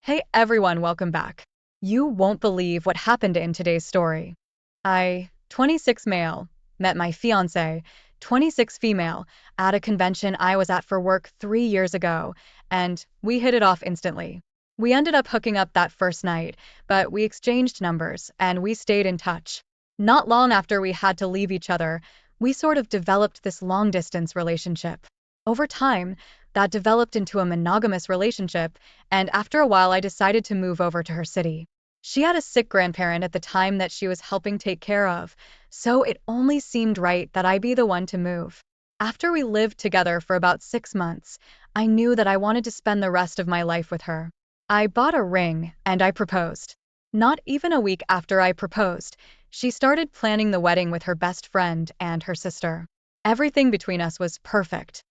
Hey everyone, welcome back. You won't believe what happened in today's story. 26 male, met my fiancé, 26 female, at a convention I was at for work 3 years ago, and we hit it off instantly. We ended up hooking up that first night, but we exchanged numbers and we stayed in touch. Not long after we had to leave each other, we sort of developed this long-distance relationship. Over time, that developed into a monogamous relationship, and after a while I decided to move over to her city. She had a sick grandparent at the time that she was helping take care of, so it only seemed right that I be the one to move. After we lived together for about 6 months, I knew that I wanted to spend the rest of my life with her. I bought a ring and I proposed. Not even a week after I proposed, she started planning the wedding with her best friend and her sister. Everything between us was perfect.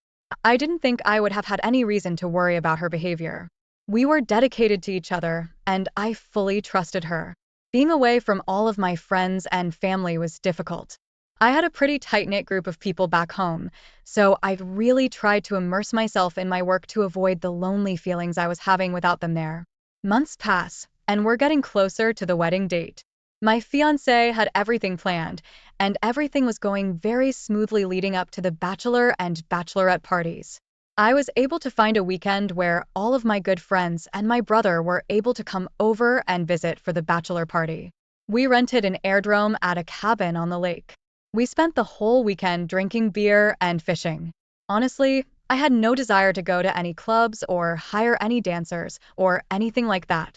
I didn't think I would have had any reason to worry about her behavior. We were dedicated to each other, and I fully trusted her. Being away from all of my friends and family was difficult. I had a pretty tight-knit group of people back home, so I really tried to immerse myself in my work to avoid the lonely feelings I was having without them there. Months pass, and we're getting closer to the wedding date. My fiancé had everything planned, and everything was going very smoothly leading up to the bachelor and bachelorette parties. I was able to find a weekend where all of my good friends and my brother were able to come over and visit for the bachelor party. We rented an airdrome at a cabin on the lake. We spent the whole weekend drinking beer and fishing. Honestly, I had no desire to go to any clubs or hire any dancers or anything like that.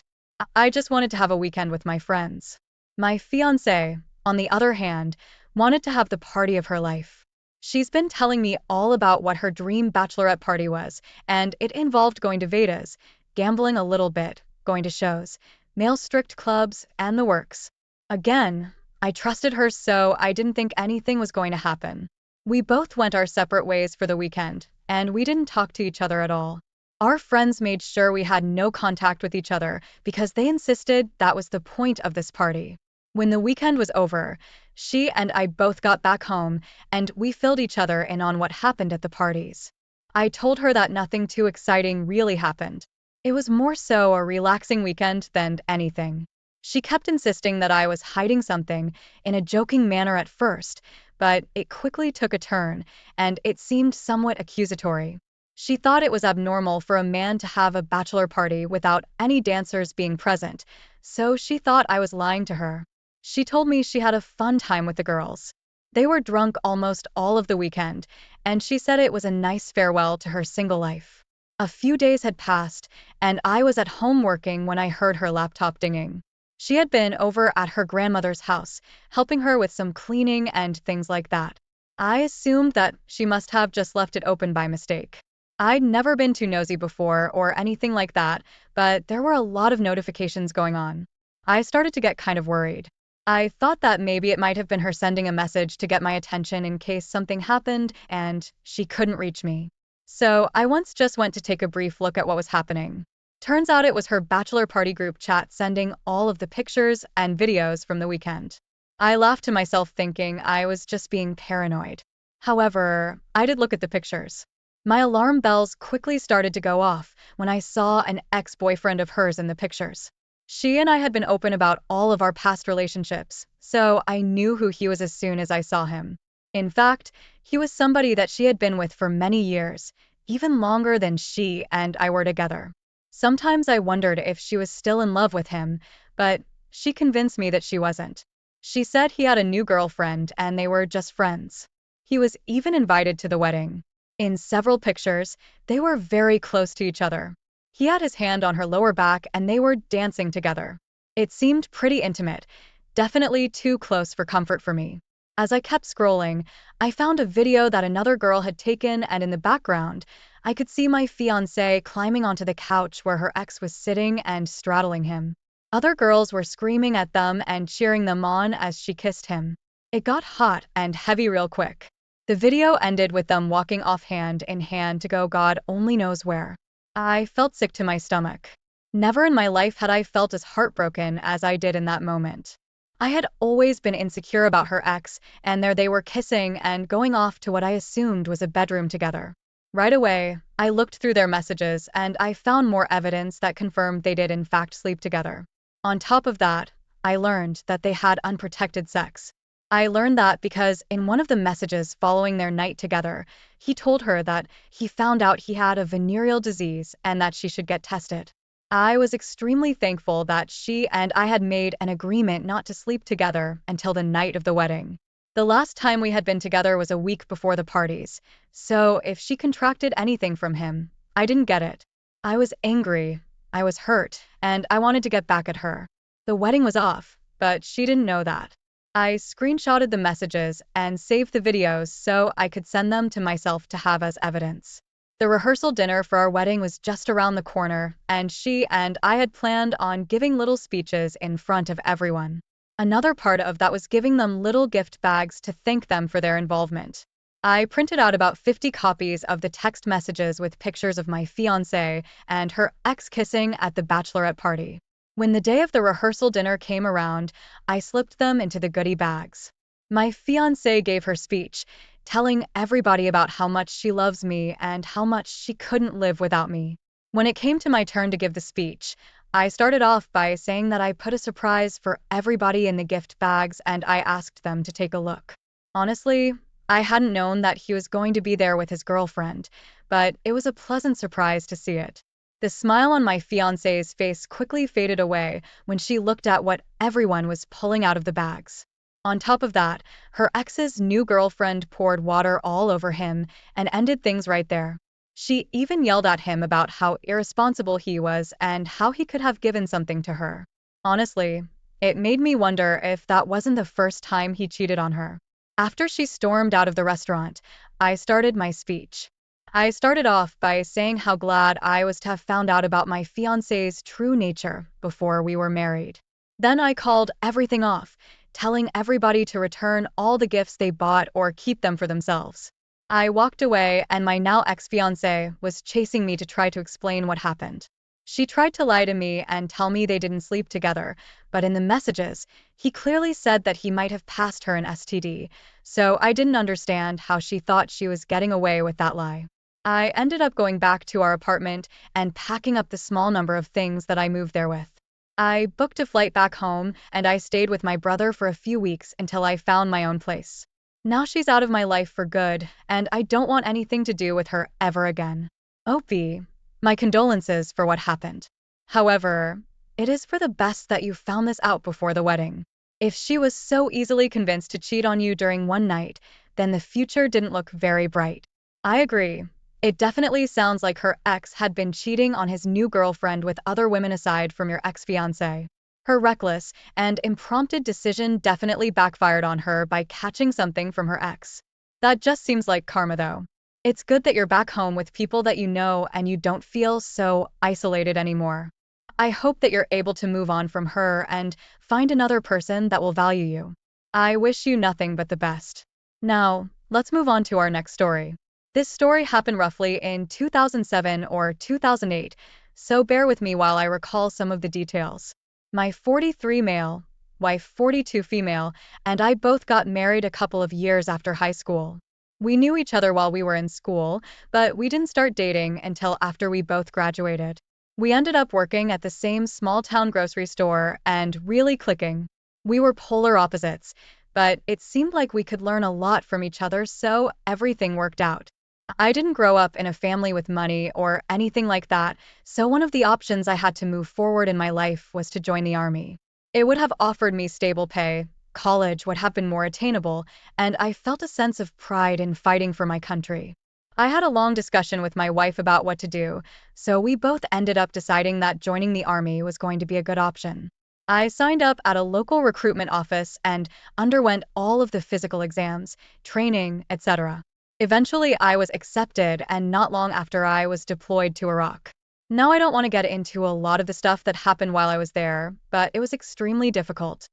I just wanted to have a weekend with my friends. My fiancée, on the other hand, wanted to have the party of her life. She's been telling me all about what her dream bachelorette party was, and it involved going to Vedas, gambling a little bit, going to shows, male strict clubs, and the works. Again, I trusted her, so I didn't think anything was going to happen. We both went our separate ways for the weekend, and we didn't talk to each other at all. Our friends made sure we had no contact with each other because they insisted that was the point of this party. When the weekend was over, she and I both got back home, and we filled each other in on what happened at the parties. I told her that nothing too exciting really happened. It was more so a relaxing weekend than anything. She kept insisting that I was hiding something, in a joking manner at first, but it quickly took a turn, and it seemed somewhat accusatory. She thought it was abnormal for a man to have a bachelor party without any dancers being present, so she thought I was lying to her. She told me she had a fun time with the girls. They were drunk almost all of the weekend, and she said it was a nice farewell to her single life. A few days had passed, and I was at home working when I heard her laptop dinging. She had been over at her grandmother's house, helping her with some cleaning and things like that. I assumed that she must have just left it open by mistake. I'd never been too nosy before or anything like that, but there were a lot of notifications going on. I started to get kind of worried. I thought that maybe it might have been her sending a message to get my attention in case something happened and she couldn't reach me. So I once just went to take a brief look at what was happening. Turns out it was her bachelor party group chat sending all of the pictures and videos from the weekend. I laughed to myself thinking I was just being paranoid. However, I did look at the pictures. My alarm bells quickly started to go off when I saw an ex-boyfriend of hers in the pictures. She and I had been open about all of our past relationships, so I knew who he was as soon as I saw him. In fact, he was somebody that she had been with for many years, even longer than she and I were together. Sometimes I wondered if she was still in love with him, but she convinced me that she wasn't. She said he had a new girlfriend and they were just friends. He was even invited to the wedding. In several pictures, they were very close to each other. He had his hand on her lower back and they were dancing together. It seemed pretty intimate, definitely too close for comfort for me. As I kept scrolling, I found a video that another girl had taken, and in the background, I could see my fiancé climbing onto the couch where her ex was sitting and straddling him. Other girls were screaming at them and cheering them on as she kissed him. It got hot and heavy real quick. The video ended with them walking off hand in hand to go God only knows where. I felt sick to my stomach. Never in my life had I felt as heartbroken as I did in that moment. I had always been insecure about her ex, and there they were kissing and going off to what I assumed was a bedroom together. Right away, I looked through their messages and I found more evidence that confirmed they did in fact sleep together. On top of that, I learned that they had unprotected sex. I learned that because in one of the messages following their night together, he told her that he found out he had a venereal disease and that she should get tested. I was extremely thankful that she and I had made an agreement not to sleep together until the night of the wedding. The last time we had been together was a week before the parties, so if she contracted anything from him, I didn't get it. I was angry, I was hurt, and I wanted to get back at her. The wedding was off, but she didn't know that. I screenshotted the messages and saved the videos so I could send them to myself to have as evidence. The rehearsal dinner for our wedding was just around the corner, and she and I had planned on giving little speeches in front of everyone. Another part of that was giving them little gift bags to thank them for their involvement. I printed out about 50 copies of the text messages with pictures of my fiancée and her ex kissing at the bachelorette party. When the day of the rehearsal dinner came around, I slipped them into the goodie bags. My fiancée gave her speech, telling everybody about how much she loves me and how much she couldn't live without me. When it came to my turn to give the speech, I started off by saying that I put a surprise for everybody in the gift bags and I asked them to take a look. Honestly, I hadn't known that he was going to be there with his girlfriend, but it was a pleasant surprise to see it. The smile on my fiancée's face quickly faded away when she looked at what everyone was pulling out of the bags. On top of that, her ex's new girlfriend poured water all over him and ended things right there. She even yelled at him about how irresponsible he was and how he could have given something to her. Honestly, it made me wonder if that wasn't the first time he cheated on her. After she stormed out of the restaurant, I started my speech. I started off by saying how glad I was to have found out about my fiancé's true nature before we were married. Then I called everything off, telling everybody to return all the gifts they bought or keep them for themselves. I walked away and my now ex-fiancé was chasing me to try to explain what happened. She tried to lie to me and tell me they didn't sleep together, but in the messages, he clearly said that he might have passed her an STD, so I didn't understand how she thought she was getting away with that lie. I ended up going back to our apartment and packing up the small number of things that I moved there with. I booked a flight back home and I stayed with my brother for a few weeks until I found my own place. Now she's out of my life for good, and I don't want anything to do with her ever again. Opie, my condolences for what happened. However, it is for the best that you found this out before the wedding. If she was so easily convinced to cheat on you during one night, then the future didn't look very bright. I agree. It definitely sounds like her ex had been cheating on his new girlfriend with other women aside from your ex-fiancé. Her reckless and impromptu decision definitely backfired on her by catching something from her ex. That just seems like karma though. It's good that you're back home with people that you know and you don't feel so isolated anymore. I hope that you're able to move on from her and find another person that will value you. I wish you nothing but the best. Now, let's move on to our next story. This story happened roughly in 2007 or 2008, so bear with me while I recall some of the details. My 43 male, wife 42 female, and I both got married a couple of years after high school. We knew each other while we were in school, but we didn't start dating until after we both graduated. We ended up working at the same small-town grocery store and really clicking. We were polar opposites, but it seemed like we could learn a lot from each other, so everything worked out. I didn't grow up in a family with money or anything like that, so one of the options I had to move forward in my life was to join the army. It would have offered me stable pay, college would have been more attainable, and I felt a sense of pride in fighting for my country. I had a long discussion with my wife about what to do, so we both ended up deciding that joining the army was going to be a good option. I signed up at a local recruitment office and underwent all of the physical exams, training, etc. Eventually, I was accepted, and not long after I was deployed to Iraq. Now I don't want to get into a lot of the stuff that happened while I was there, but it was extremely difficult.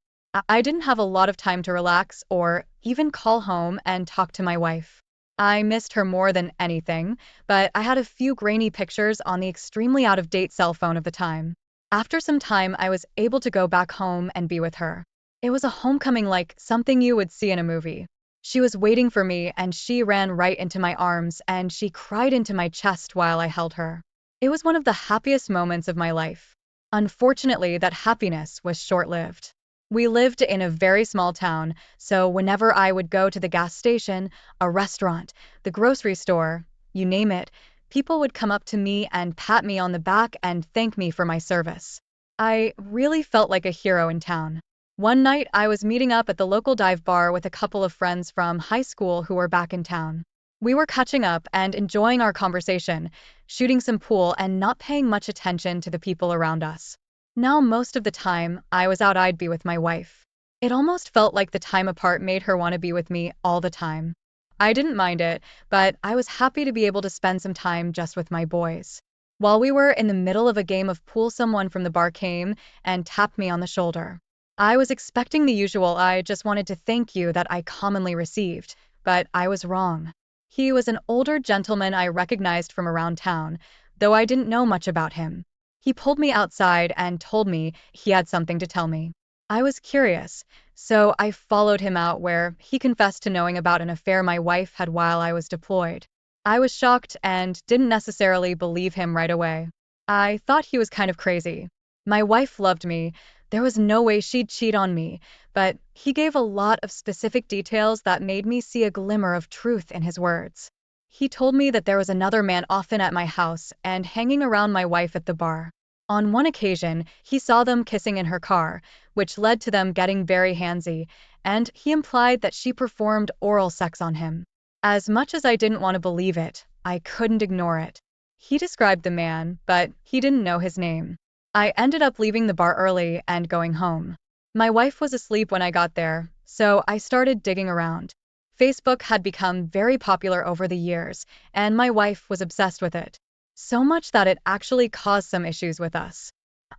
I didn't have a lot of time to relax or even call home and talk to my wife. I missed her more than anything, but I had a few grainy pictures on the extremely out-of-date cell phone of the time. After some time, I was able to go back home and be with her. It was a homecoming like something you would see in a movie. She was waiting for me and she ran right into my arms and she cried into my chest while I held her. It was one of the happiest moments of my life. Unfortunately, that happiness was short-lived. We lived in a very small town, so whenever I would go to the gas station, a restaurant, the grocery store, you name it, people would come up to me and pat me on the back and thank me for my service. I really felt like a hero in town. One night, I was meeting up at the local dive bar with a couple of friends from high school who were back in town. We were catching up and enjoying our conversation, shooting some pool and not paying much attention to the people around us. Now, most of the time I was out, I'd be with my wife. It almost felt like the time apart made her want to be with me all the time. I didn't mind it, but I was happy to be able to spend some time just with my boys. While we were in the middle of a game of pool, someone from the bar came and tapped me on the shoulder. I was expecting the usual "I just wanted to thank you" that I commonly received, but I was wrong. He was an older gentleman I recognized from around town, though I didn't know much about him. He pulled me outside and told me he had something to tell me. I was curious, so I followed him out where he confessed to knowing about an affair my wife had while I was deployed. I was shocked and didn't necessarily believe him right away. I thought he was kind of crazy. My wife loved me. There was no way she'd cheat on me, but he gave a lot of specific details that made me see a glimmer of truth in his words. He told me that there was another man often at my house and hanging around my wife at the bar. On one occasion, he saw them kissing in her car, which led to them getting very handsy, and he implied that she performed oral sex on him. As much as I didn't want to believe it, I couldn't ignore it. He described the man, but he didn't know his name. I ended up leaving the bar early and going home. My wife was asleep when I got there, so I started digging around. Facebook had become very popular over the years, and my wife was obsessed with it. So much that it actually caused some issues with us.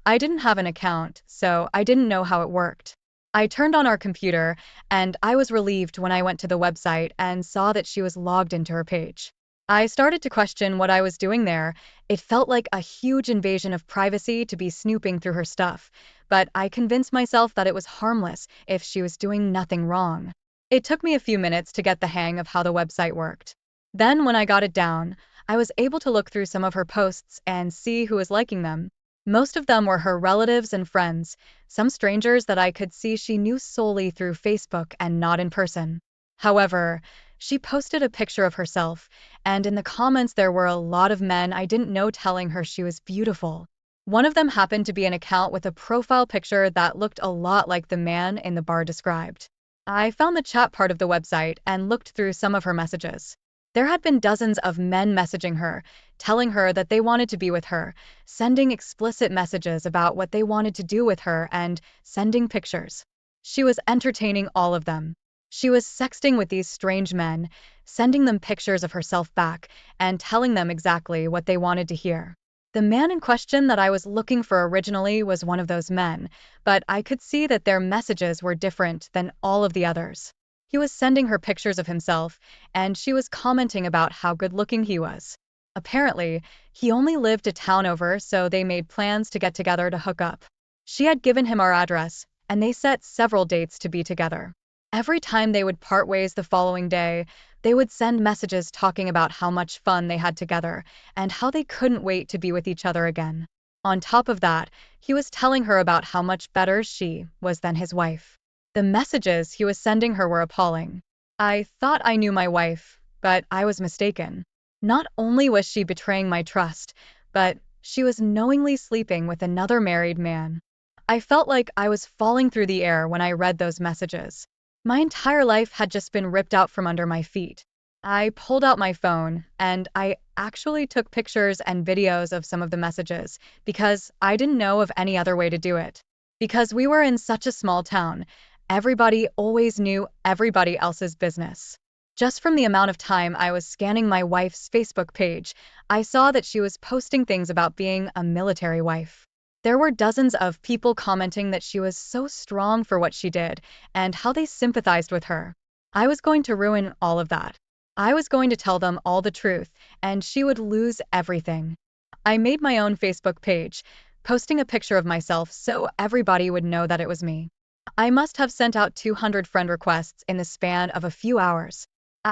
I didn't have an account, so I didn't know how it worked. I turned on our computer, and I was relieved when I went to the website and saw that she was logged into her page. I started to question what I was doing there. It felt like a huge invasion of privacy to be snooping through her stuff, but I convinced myself that it was harmless if she was doing nothing wrong. It took me a few minutes to get the hang of how the website worked. Then, when I got it down, I was able to look through some of her posts and see who was liking them. Most of them were her relatives and friends, some strangers that I could see she knew solely through Facebook and not in person. However, she posted a picture of herself, and in the comments there were a lot of men I didn't know telling her she was beautiful. One of them happened to be an account with a profile picture that looked a lot like the man in the bar described. I found the chat part of the website and looked through some of her messages. There had been dozens of men messaging her, telling her that they wanted to be with her, sending explicit messages about what they wanted to do with her, and sending pictures. She was entertaining all of them. She was sexting with these strange men, sending them pictures of herself back, and telling them exactly what they wanted to hear. The man in question that I was looking for originally was one of those men, but I could see that their messages were different than all of the others. He was sending her pictures of himself, and she was commenting about how good-looking he was. Apparently, he only lived a town over, so they made plans to get together to hook up. She had given him our address, and they set several dates to be together. Every time they would part ways the following day, they would send messages talking about how much fun they had together and how they couldn't wait to be with each other again. On top of that, he was telling her about how much better she was than his wife. The messages he was sending her were appalling. I thought I knew my wife, but I was mistaken. Not only was she betraying my trust, but she was knowingly sleeping with another married man. I felt like I was falling through the air when I read those messages. My entire life had just been ripped out from under my feet. I pulled out my phone, and I actually took pictures and videos of some of the messages, because I didn't know of any other way to do it. Because we were in such a small town, everybody always knew everybody else's business. Just from the amount of time I was scanning my wife's Facebook page, I saw that she was posting things about being a military wife. There were dozens of people commenting that she was so strong for what she did and how they sympathized with her. I was going to ruin all of that. I was going to tell them all the truth, and she would lose everything. I made my own Facebook page, posting a picture of myself so everybody would know that it was me. I must have sent out 200 friend requests in the span of a few hours.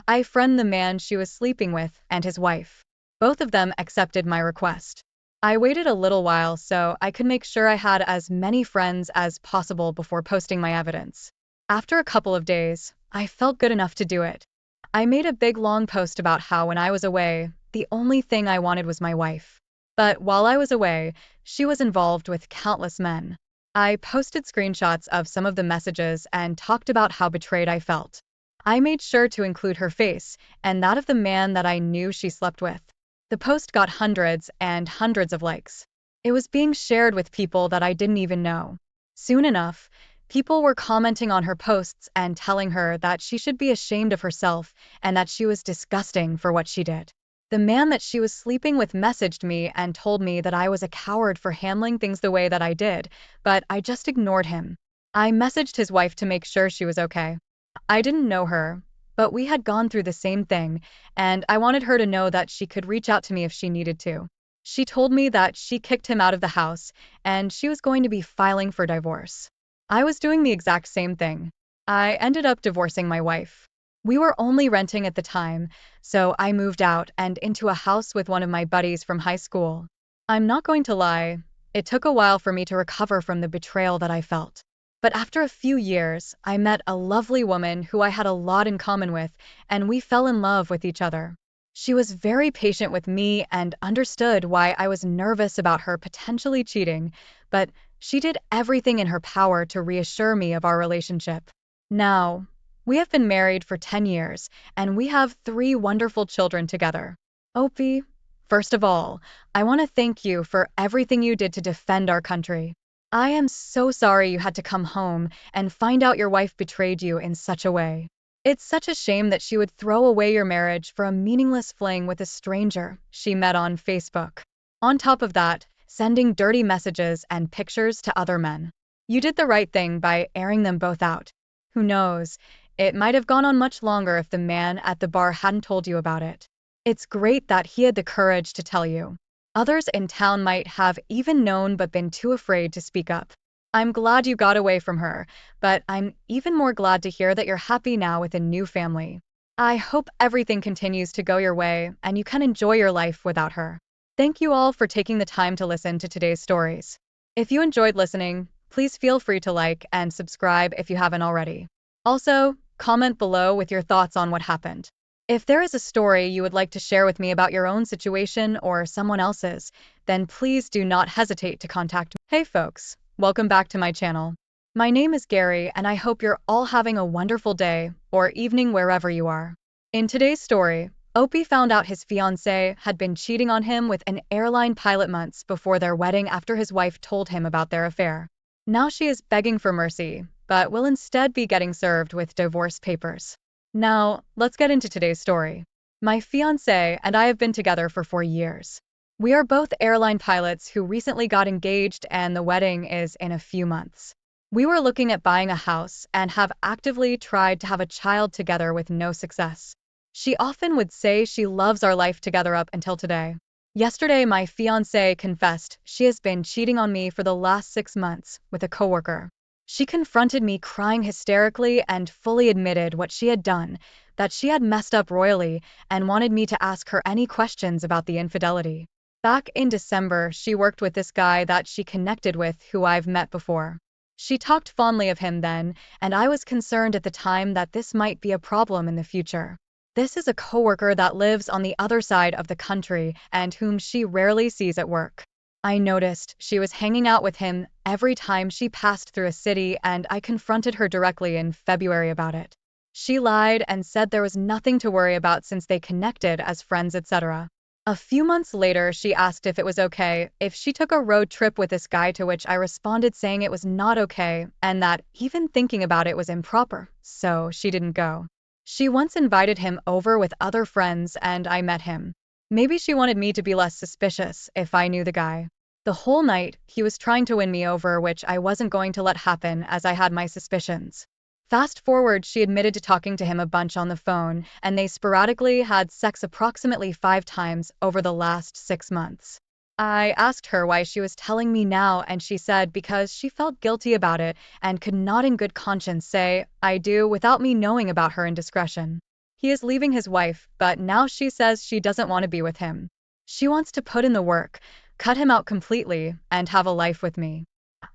I friend the man she was sleeping with and his wife. Both of them accepted my request. I waited a little while so I could make sure I had as many friends as possible before posting my evidence. After a couple of days, I felt good enough to do it. I made a big long post about how when I was away, the only thing I wanted was my wife. But while I was away, she was involved with countless men. I posted screenshots of some of the messages and talked about how betrayed I felt. I made sure to include her face and that of the man that I knew she slept with. The post got hundreds and hundreds of likes. It was being shared with people that I didn't even know. Soon enough, people were commenting on her posts and telling her that she should be ashamed of herself and that she was disgusting for what she did. The man that she was sleeping with messaged me and told me that I was a coward for handling things the way that I did, but I just ignored him. I messaged his wife to make sure she was okay. I didn't know her, but we had gone through the same thing, and I wanted her to know that she could reach out to me if she needed to. She told me that she kicked him out of the house, and she was going to be filing for divorce. I was doing the exact same thing. I ended up divorcing my wife. We were only renting at the time, so I moved out and into a house with one of my buddies from high school. I'm not going to lie, it took a while for me to recover from the betrayal that I felt. But after a few years, I met a lovely woman who I had a lot in common with, and we fell in love with each other. She was very patient with me and understood why I was nervous about her potentially cheating, but she did everything in her power to reassure me of our relationship. Now, we have been married for 10 years, and we have 3 wonderful children together. Opie, first of all, I want to thank you for everything you did to defend our country. I am so sorry you had to come home and find out your wife betrayed you in such a way. It's such a shame that she would throw away your marriage for a meaningless fling with a stranger she met on Facebook. On top of that, sending dirty messages and pictures to other men. You did the right thing by airing them both out. Who knows, it might have gone on much longer if the man at the bar hadn't told you about it. It's great that he had the courage to tell you. Others in town might have even known but been too afraid to speak up. I'm glad you got away from her, but I'm even more glad to hear that you're happy now with a new family. I hope everything continues to go your way and you can enjoy your life without her. Thank you all for taking the time to listen to today's stories. If you enjoyed listening, please feel free to like and subscribe if you haven't already. Also, comment below with your thoughts on what happened. If there is a story you would like to share with me about your own situation or someone else's, then please do not hesitate to contact me. Hey folks, welcome back to my channel. My name is Gary and I hope you're all having a wonderful day or evening wherever you are. In today's story, Opie found out his fiancée had been cheating on him with an airline pilot months before their wedding after his wife told him about their affair. Now she is begging for mercy, but will instead be getting served with divorce papers. Now, let's get into today's story. My fiancé and I have been together for 4 years. We are both airline pilots who recently got engaged and the wedding is in a few months. We were looking at buying a house and have actively tried to have a child together with no success. She often would say she loves our life together up until today. Yesterday, my fiancé confessed she has been cheating on me for the last 6 months with a coworker. She confronted me crying hysterically and fully admitted what she had done, that she had messed up royally and wanted me to ask her any questions about the infidelity. Back in December, she worked with this guy that she connected with who I've met before. She talked fondly of him then, and I was concerned at the time that this might be a problem in the future. This is a coworker that lives on the other side of the country and whom she rarely sees at work. I noticed she was hanging out with him every time she passed through a city and I confronted her directly in February about it. She lied and said there was nothing to worry about since they connected as friends, etc. A few months later, she asked if it was okay if she took a road trip with this guy, to which I responded saying it was not okay and that even thinking about it was improper, so she didn't go. She once invited him over with other friends and I met him. Maybe she wanted me to be less suspicious if I knew the guy. The whole night, he was trying to win me over, which I wasn't going to let happen as I had my suspicions. Fast forward, she admitted to talking to him a bunch on the phone, and they sporadically had sex approximately 5 times over the last 6 months. I asked her why she was telling me now, and she said because she felt guilty about it and could not in good conscience say, I do, without me knowing about her indiscretion. He is leaving his wife, but now she says she doesn't want to be with him. She wants to put in the work, cut him out completely, and have a life with me.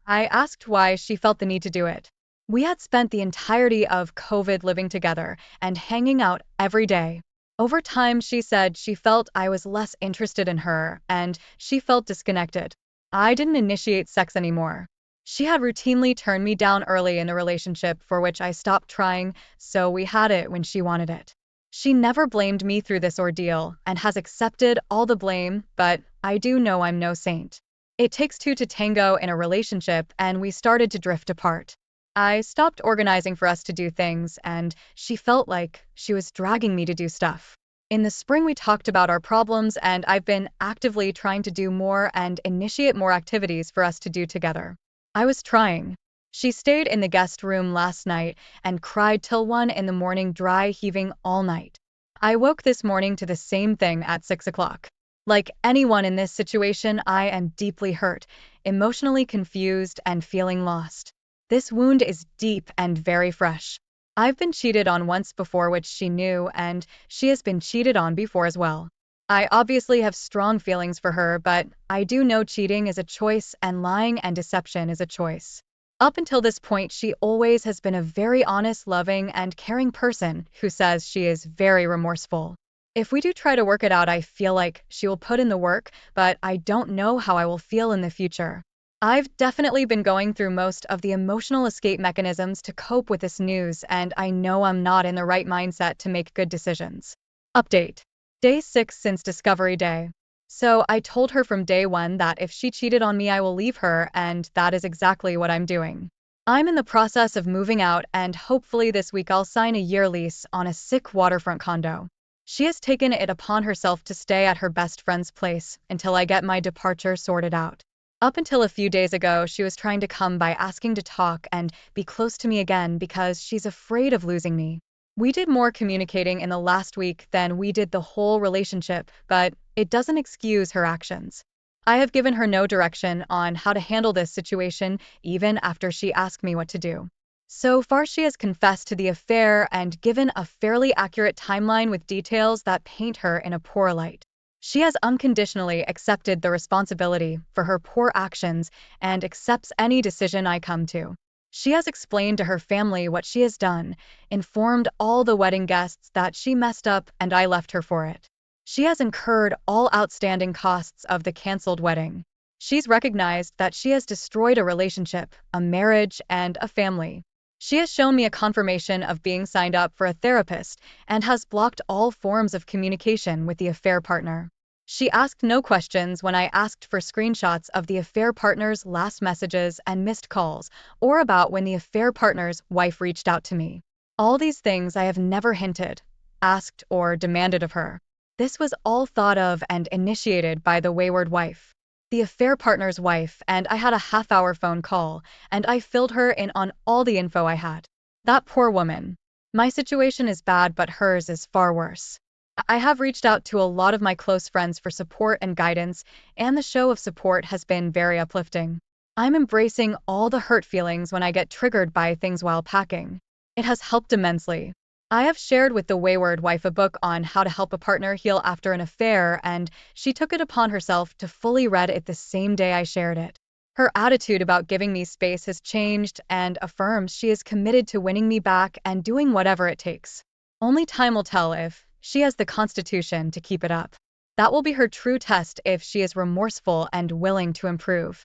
I asked why she felt the need to do it. We had spent the entirety of COVID living together and hanging out every day. Over time, she said she felt I was less interested in her and she felt disconnected. I didn't initiate sex anymore. She had routinely turned me down early in the relationship, for which I stopped trying, so we had it when she wanted it. She never blamed me through this ordeal and has accepted all the blame, but I do know I'm no saint. It takes two to tango in a relationship, and we started to drift apart. I stopped organizing for us to do things, and she felt like she was dragging me to do stuff. In the spring, we talked about our problems, and I've been actively trying to do more and initiate more activities for us to do together. I was trying. She stayed in the guest room last night and cried till 1 in the morning, dry heaving all night. I woke this morning to the same thing at 6 o'clock. Like anyone in this situation, I am deeply hurt, emotionally confused, and feeling lost. This wound is deep and very fresh. I've been cheated on once before, which she knew, and she has been cheated on before as well. I obviously have strong feelings for her, but I do know cheating is a choice and lying and deception is a choice. Up until this point, she always has been a very honest, loving, and caring person who says she is very remorseful. If we do try to work it out, I feel like she will put in the work, but I don't know how I will feel in the future. I've definitely been going through most of the emotional escape mechanisms to cope with this news, and I know I'm not in the right mindset to make good decisions. Update. Day 6 since Discovery Day. So I told her from day 1 that if she cheated on me, I will leave her, and that is exactly what I'm doing. I'm in the process of moving out, and hopefully this week I'll sign a year lease on a sick waterfront condo. She has taken it upon herself to stay at her best friend's place until I get my departure sorted out. Up until a few days ago, she was trying to come by asking to talk and be close to me again because she's afraid of losing me. We did more communicating in the last week than we did the whole relationship, but it doesn't excuse her actions. I have given her no direction on how to handle this situation, even after she asked me what to do. So far, she has confessed to the affair and given a fairly accurate timeline with details that paint her in a poor light. She has unconditionally accepted the responsibility for her poor actions and accepts any decision I come to. She has explained to her family what she has done, informed all the wedding guests that she messed up and I left her for it. She has incurred all outstanding costs of the canceled wedding. She's recognized that she has destroyed a relationship, a marriage, and a family. She has shown me a confirmation of being signed up for a therapist and has blocked all forms of communication with the affair partner. She asked no questions when I asked for screenshots of the affair partner's last messages and missed calls, or about when the affair partner's wife reached out to me. All these things I have never hinted, asked, or demanded of her. This was all thought of and initiated by the wayward wife. The affair partner's wife, and I had a half-hour phone call, and I filled her in on all the info I had. That poor woman. My situation is bad, but hers is far worse. I have reached out to a lot of my close friends for support and guidance, and the show of support has been very uplifting. I'm embracing all the hurt feelings when I get triggered by things while packing. It has helped immensely. I have shared with the wayward wife a book on how to help a partner heal after an affair, and she took it upon herself to fully read it the same day I shared it. Her attitude about giving me space has changed and affirms she is committed to winning me back and doing whatever it takes. Only time will tell if she has the constitution to keep it up. That will be her true test, if she is remorseful and willing to improve.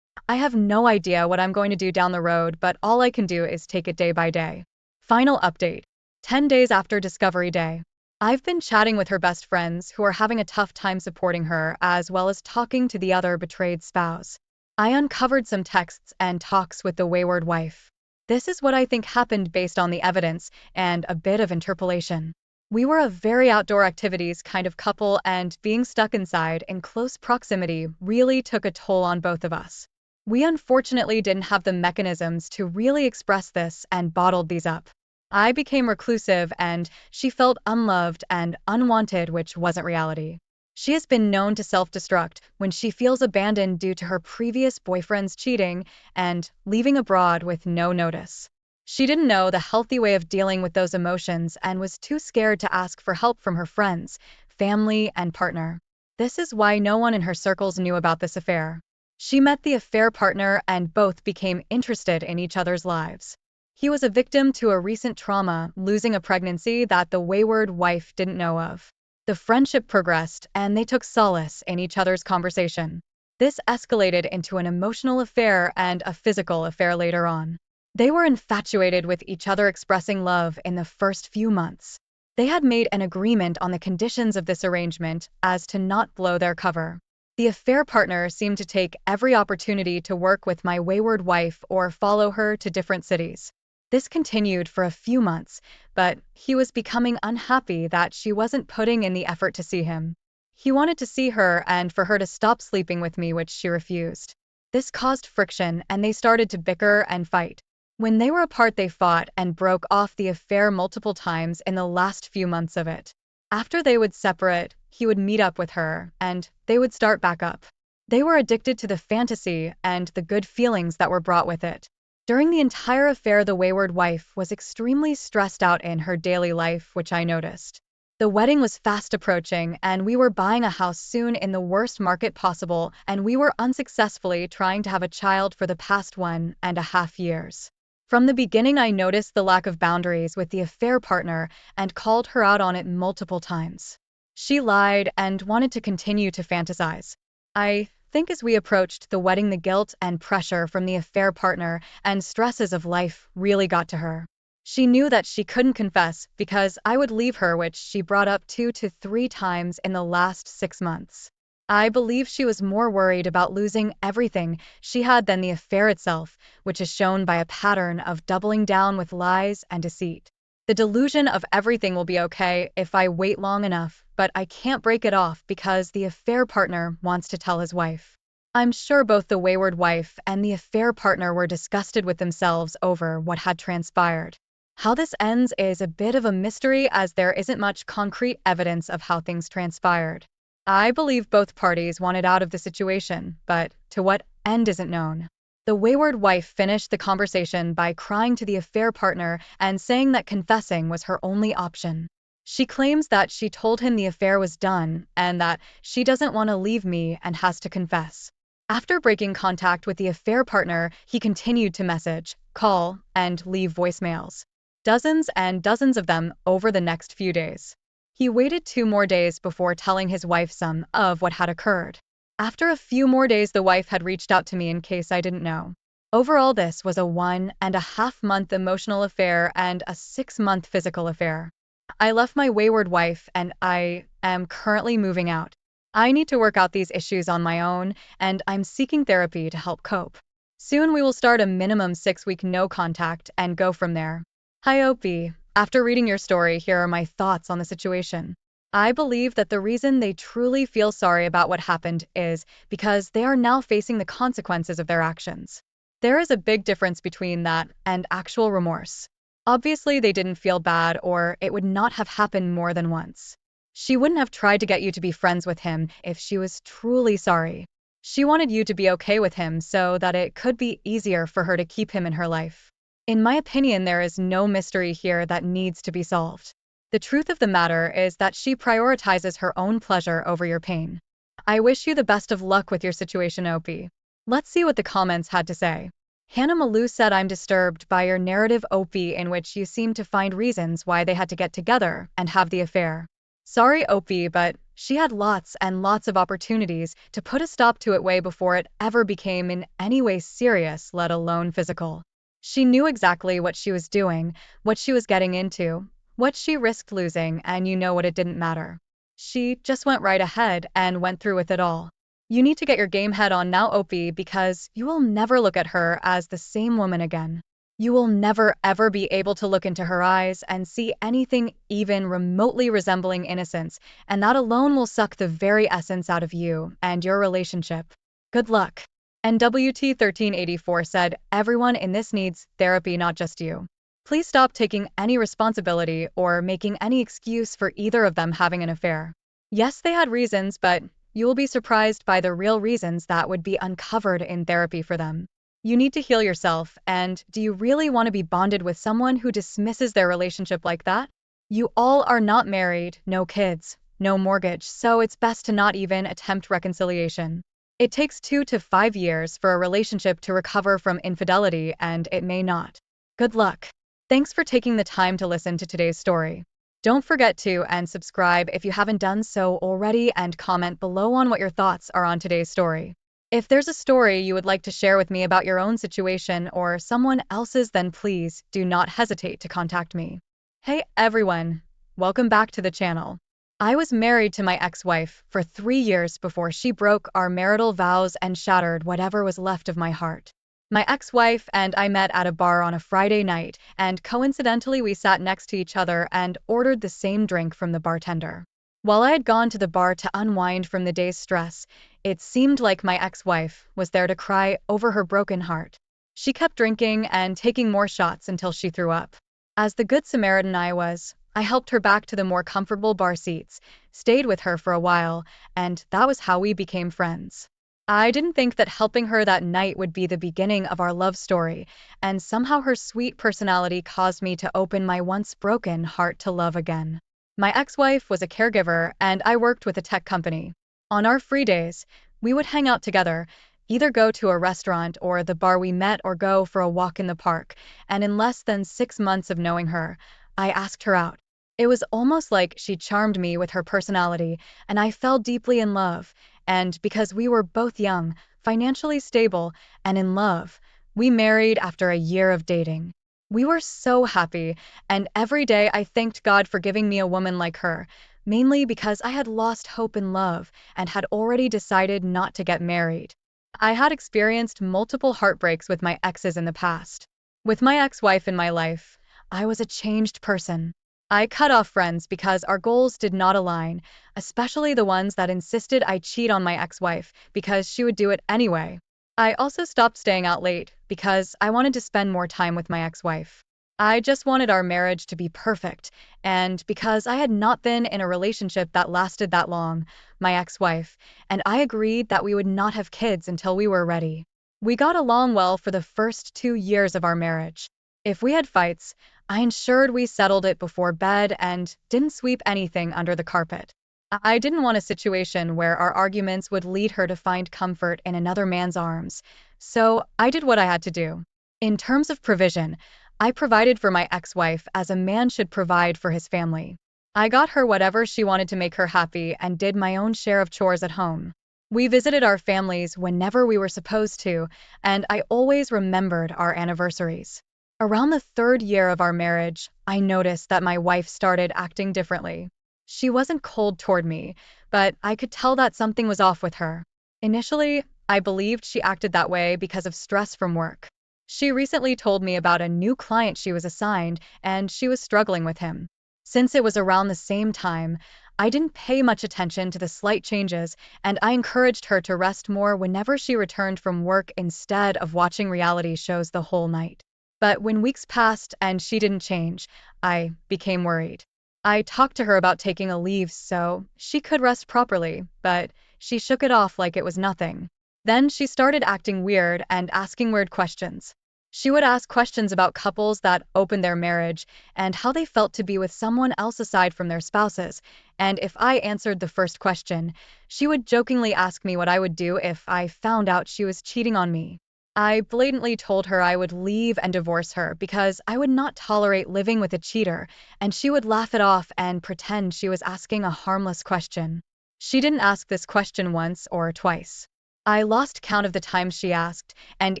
I have no idea what I'm going to do down the road, but all I can do is take it day by day. Final update. 10 days after Discovery Day. I've been chatting with her best friends who are having a tough time supporting her, as well as talking to the other betrayed spouse. I uncovered some texts and talks with the wayward wife. This is what I think happened based on the evidence and a bit of interpolation. We were a very outdoor activities kind of couple, and being stuck inside in close proximity really took a toll on both of us. We unfortunately didn't have the mechanisms to really express this and bottled these up. I became reclusive and she felt unloved and unwanted, which wasn't reality. She has been known to self-destruct when she feels abandoned due to her previous boyfriend's cheating and leaving abroad with no notice. She didn't know the healthy way of dealing with those emotions and was too scared to ask for help from her friends, family, and partner. This is why no one in her circles knew about this affair. She met the affair partner and both became interested in each other's lives. He was a victim to a recent trauma, losing a pregnancy that the wayward wife didn't know of. The friendship progressed and they took solace in each other's conversation. This escalated into an emotional affair and a physical affair later on. They were infatuated with each other, expressing love in the first few months. They had made an agreement on the conditions of this arrangement as to not blow their cover. The affair partner seemed to take every opportunity to work with my wayward wife or follow her to different cities. This continued for a few months, but he was becoming unhappy that she wasn't putting in the effort to see him. He wanted to see her and for her to stop sleeping with me, which she refused. This caused friction and they started to bicker and fight. When they were apart, they fought and broke off the affair multiple times in the last few months of it. After they would separate, he would meet up with her, and they would start back up. They were addicted to the fantasy and the good feelings that were brought with it. During the entire affair, the wayward wife was extremely stressed out in her daily life, which I noticed. The wedding was fast approaching, and we were buying a house soon in the worst market possible, and we were unsuccessfully trying to have a child for the past 1.5 years. From the beginning, I noticed the lack of boundaries with the affair partner and called her out on it multiple times. She lied and wanted to continue to fantasize. I think as we approached the wedding, the guilt and pressure from the affair partner and stresses of life really got to her. She knew that she couldn't confess because I would leave her, which she brought up 2 to 3 times in the last 6 months. I believe she was more worried about losing everything she had than the affair itself, which is shown by a pattern of doubling down with lies and deceit. The delusion of everything will be okay if I wait long enough, but I can't break it off because the affair partner wants to tell his wife. I'm sure both the wayward wife and the affair partner were disgusted with themselves over what had transpired. How this ends is a bit of a mystery as there isn't much concrete evidence of how things transpired. I believe both parties wanted out of the situation, but to what end isn't known. The wayward wife finished the conversation by crying to the affair partner and saying that confessing was her only option. She claims that she told him the affair was done and that she doesn't want to leave me and has to confess. After breaking contact with the affair partner, he continued to message, call, and leave voicemails. Dozens and dozens of them over the next few days. He waited 2 more days before telling his wife some of what had occurred. After a few more days, the wife had reached out to me in case I didn't know. Overall, this was a 1.5-month emotional affair and a 6-month physical affair. I left my wayward wife and I am currently moving out. I need to work out these issues on my own, and I'm seeking therapy to help cope. Soon we will start a minimum 6-week no contact and go from there. Hi, Opie. After reading your story, here are my thoughts on the situation. I believe that the reason they truly feel sorry about what happened is because they are now facing the consequences of their actions. There is a big difference between that and actual remorse. Obviously, they didn't feel bad or it would not have happened more than once. She wouldn't have tried to get you to be friends with him if she was truly sorry. She wanted you to be okay with him so that it could be easier for her to keep him in her life. In my opinion, there is no mystery here that needs to be solved. The truth of the matter is that she prioritizes her own pleasure over your pain. I wish you the best of luck with your situation, Opie. Let's see what the comments had to say. Hannah Malou said, I'm disturbed by your narrative, Opie, in which you seem to find reasons why they had to get together and have the affair. Sorry, Opie, but she had lots and lots of opportunities to put a stop to it way before it ever became in any way serious, let alone physical. She knew exactly what she was doing, what she was getting into, what she risked losing, and you know what, it didn't matter. She just went right ahead and went through with it all. You need to get your game head on now, Opie, because you will never look at her as the same woman again. You will never ever be able to look into her eyes and see anything even remotely resembling innocence, and that alone will suck the very essence out of you and your relationship. Good luck. NWT1384 said, everyone in this needs therapy, not just you. Please stop taking any responsibility or making any excuse for either of them having an affair. Yes, they had reasons, but you will be surprised by the real reasons that would be uncovered in therapy for them. You need to heal yourself, and do you really want to be bonded with someone who dismisses their relationship like that? You all are not married, no kids, no mortgage, so it's best to not even attempt reconciliation. It takes 2 to 5 years for a relationship to recover from infidelity, and it may not. Good luck. Thanks for taking the time to listen to today's story. Don't forget to and subscribe if you haven't done so already, and comment below on what your thoughts are on today's story. If there's a story you would like to share with me about your own situation or someone else's, then please do not hesitate to contact me. Hey everyone, welcome back to the channel. I was married to my ex-wife for 3 years before she broke our marital vows and shattered whatever was left of my heart. My ex-wife and I met at a bar on a Friday night, and coincidentally we sat next to each other and ordered the same drink from the bartender. While I had gone to the bar to unwind from the day's stress, it seemed like my ex-wife was there to cry over her broken heart. She kept drinking and taking more shots until she threw up. As the good Samaritan I helped her back to the more comfortable bar seats, stayed with her for a while, and that was how we became friends. I didn't think that helping her that night would be the beginning of our love story, and somehow her sweet personality caused me to open my once broken heart to love again. My ex-wife was a caregiver, and I worked with a tech company. On our free days, we would hang out together, either go to a restaurant or the bar we met or go for a walk in the park, and in less than 6 months of knowing her, I asked her out. It was almost like she charmed me with her personality, and I fell deeply in love. And because we were both young, financially stable, and in love, we married after a year of dating. We were so happy, and every day I thanked God for giving me a woman like her, mainly because I had lost hope in love and had already decided not to get married. I had experienced multiple heartbreaks with my exes in the past. With my ex-wife in my life, I was a changed person. I cut off friends because our goals did not align, especially the ones that insisted I cheat on my ex-wife because she would do it anyway. I also stopped staying out late because I wanted to spend more time with my ex-wife. I just wanted our marriage to be perfect, and because I had not been in a relationship that lasted that long, my ex-wife and I agreed that we would not have kids until we were ready. We got along well for the first 2 years of our marriage. If we had fights, I ensured we settled it before bed and didn't sweep anything under the carpet. I didn't want a situation where our arguments would lead her to find comfort in another man's arms, so I did what I had to do. In terms of provision, I provided for my ex-wife as a man should provide for his family. I got her whatever she wanted to make her happy and did my own share of chores at home. We visited our families whenever we were supposed to, and I always remembered our anniversaries. Around the 3rd year of our marriage, I noticed that my wife started acting differently. She wasn't cold toward me, but I could tell that something was off with her. Initially, I believed she acted that way because of stress from work. She recently told me about a new client she was assigned, and she was struggling with him. Since it was around the same time, I didn't pay much attention to the slight changes, and I encouraged her to rest more whenever she returned from work instead of watching reality shows the whole night. But when weeks passed and she didn't change, I became worried. I talked to her about taking a leave so she could rest properly, but she shook it off like it was nothing. Then she started acting weird and asking weird questions. She would ask questions about couples that opened their marriage and how they felt to be with someone else aside from their spouses, and if I answered the first question, she would jokingly ask me what I would do if I found out she was cheating on me. I blatantly told her I would leave and divorce her because I would not tolerate living with a cheater, and she would laugh it off and pretend she was asking a harmless question. She didn't ask this question once or twice. I lost count of the times she asked, and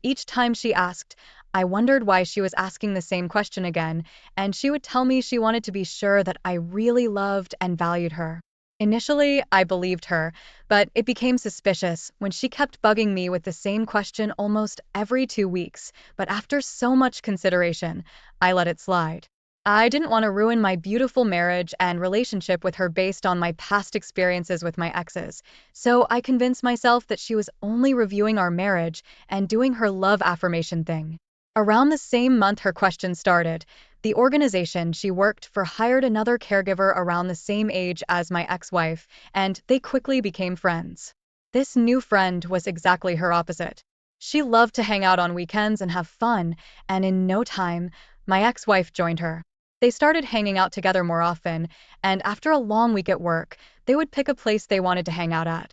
each time she asked, I wondered why she was asking the same question again, and she would tell me she wanted to be sure that I really loved and valued her. Initially, I believed her, but it became suspicious when she kept bugging me with the same question almost every 2 weeks. But after so much consideration, I let it slide. I didn't want to ruin my beautiful marriage and relationship with her based on my past experiences with my exes, so I convinced myself that she was only reviewing our marriage and doing her love affirmation thing. Around the same month her question started, The organization she worked for hired another caregiver around the same age as my ex-wife, and they quickly became friends. This new friend was exactly her opposite. She loved to hang out on weekends and have fun, and in no time, my ex-wife joined her. They started hanging out together more often, and after a long week at work, they would pick a place they wanted to hang out at.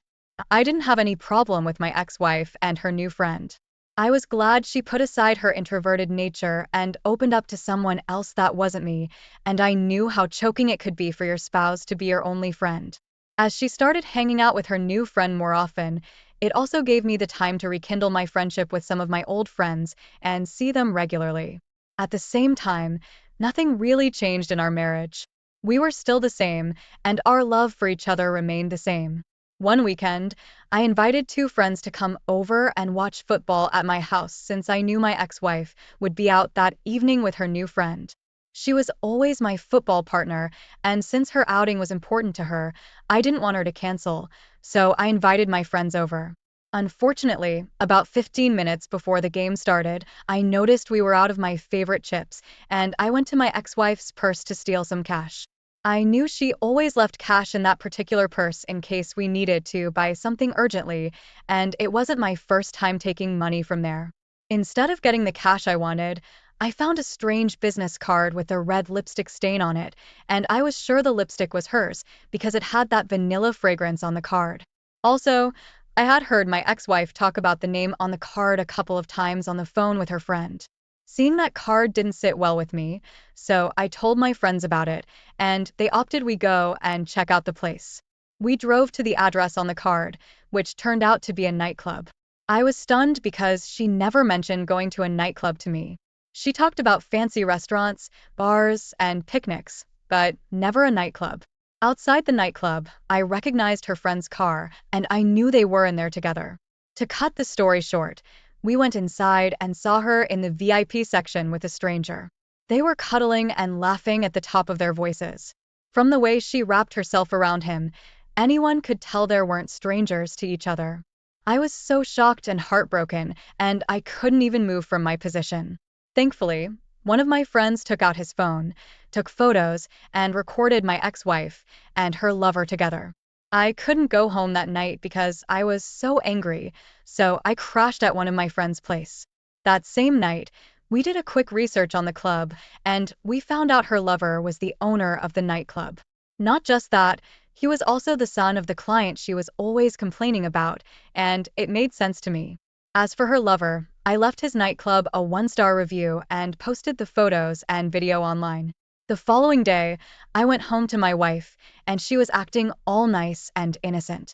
I didn't have any problem with my ex-wife and her new friend. I was glad she put aside her introverted nature and opened up to someone else that wasn't me, and I knew how choking it could be for your spouse to be your only friend. As she started hanging out with her new friend more often, it also gave me the time to rekindle my friendship with some of my old friends and see them regularly. At the same time, nothing really changed in our marriage. We were still the same, and our love for each other remained the same. One weekend, I invited two friends to come over and watch football at my house since I knew my ex-wife would be out that evening with her new friend. She was always my football partner, and since her outing was important to her, I didn't want her to cancel, so I invited my friends over. Unfortunately, about 15 minutes before the game started, I noticed we were out of my favorite chips, and I went to my ex-wife's purse to steal some cash. I knew she always left cash in that particular purse in case we needed to buy something urgently, and it wasn't my first time taking money from there. Instead of getting the cash I wanted, I found a strange business card with a red lipstick stain on it, and I was sure the lipstick was hers because it had that vanilla fragrance on the card. Also, I had heard my ex-wife talk about the name on the card a couple of times on the phone with her friend. Seeing that card didn't sit well with me, so I told my friends about it, and they opted we go and check out the place. We drove to the address on the card, which turned out to be a nightclub. I was stunned because she never mentioned going to a nightclub to me. She talked about fancy restaurants, bars, and picnics, but never a nightclub. Outside the nightclub, I recognized her friend's car, and I knew they were in there together. To cut the story short, we went inside and saw her in the VIP section with a stranger. They were cuddling and laughing at the top of their voices. From the way she wrapped herself around him, anyone could tell they weren't strangers to each other. I was so shocked and heartbroken, and I couldn't even move from my position. Thankfully, one of my friends took out his phone, took photos, and recorded my ex-wife and her lover together. I couldn't go home that night because I was so angry, so I crashed at one of my friend's place. That same night, we did a quick research on the club, and we found out her lover was the owner of the nightclub. Not just that, he was also the son of the client she was always complaining about, and it made sense to me. As for her lover, I left his nightclub a 1-star review and posted the photos and video online. The following day, I went home to my wife, and she was acting all nice and innocent.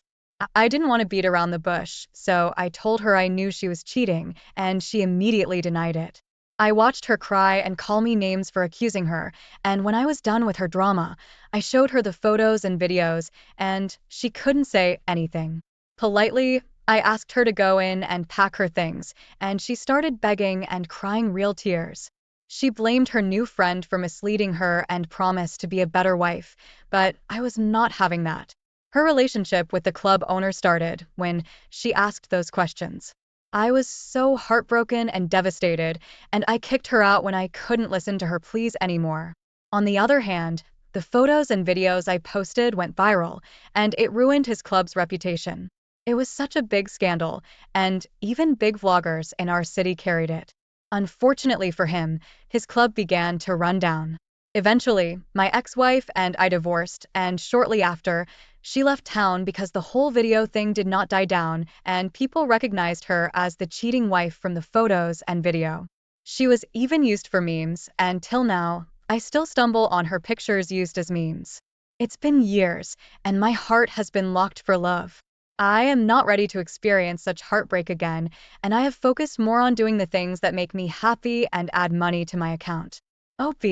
I didn't want to beat around the bush, so I told her I knew she was cheating, and she immediately denied it. I watched her cry and call me names for accusing her, and when I was done with her drama, I showed her the photos and videos, and she couldn't say anything. Politely, I asked her to go in and pack her things, and she started begging and crying real tears. She blamed her new friend for misleading her and promised to be a better wife, but I was not having that. Her relationship with the club owner started when she asked those questions. I was so heartbroken and devastated, and I kicked her out when I couldn't listen to her pleas anymore. On the other hand, the photos and videos I posted went viral, and it ruined his club's reputation. It was such a big scandal, and even big vloggers in our city carried it. Unfortunately for him, his club began to run down. Eventually, my ex-wife and I divorced, and shortly after, she left town because the whole video thing did not die down, and people recognized her as the cheating wife from the photos and video. She was even used for memes, and till now, I still stumble on her pictures used as memes. It's been years, and my heart has been locked for love. I am not ready to experience such heartbreak again, and I have focused more on doing the things that make me happy and add money to my account. OP,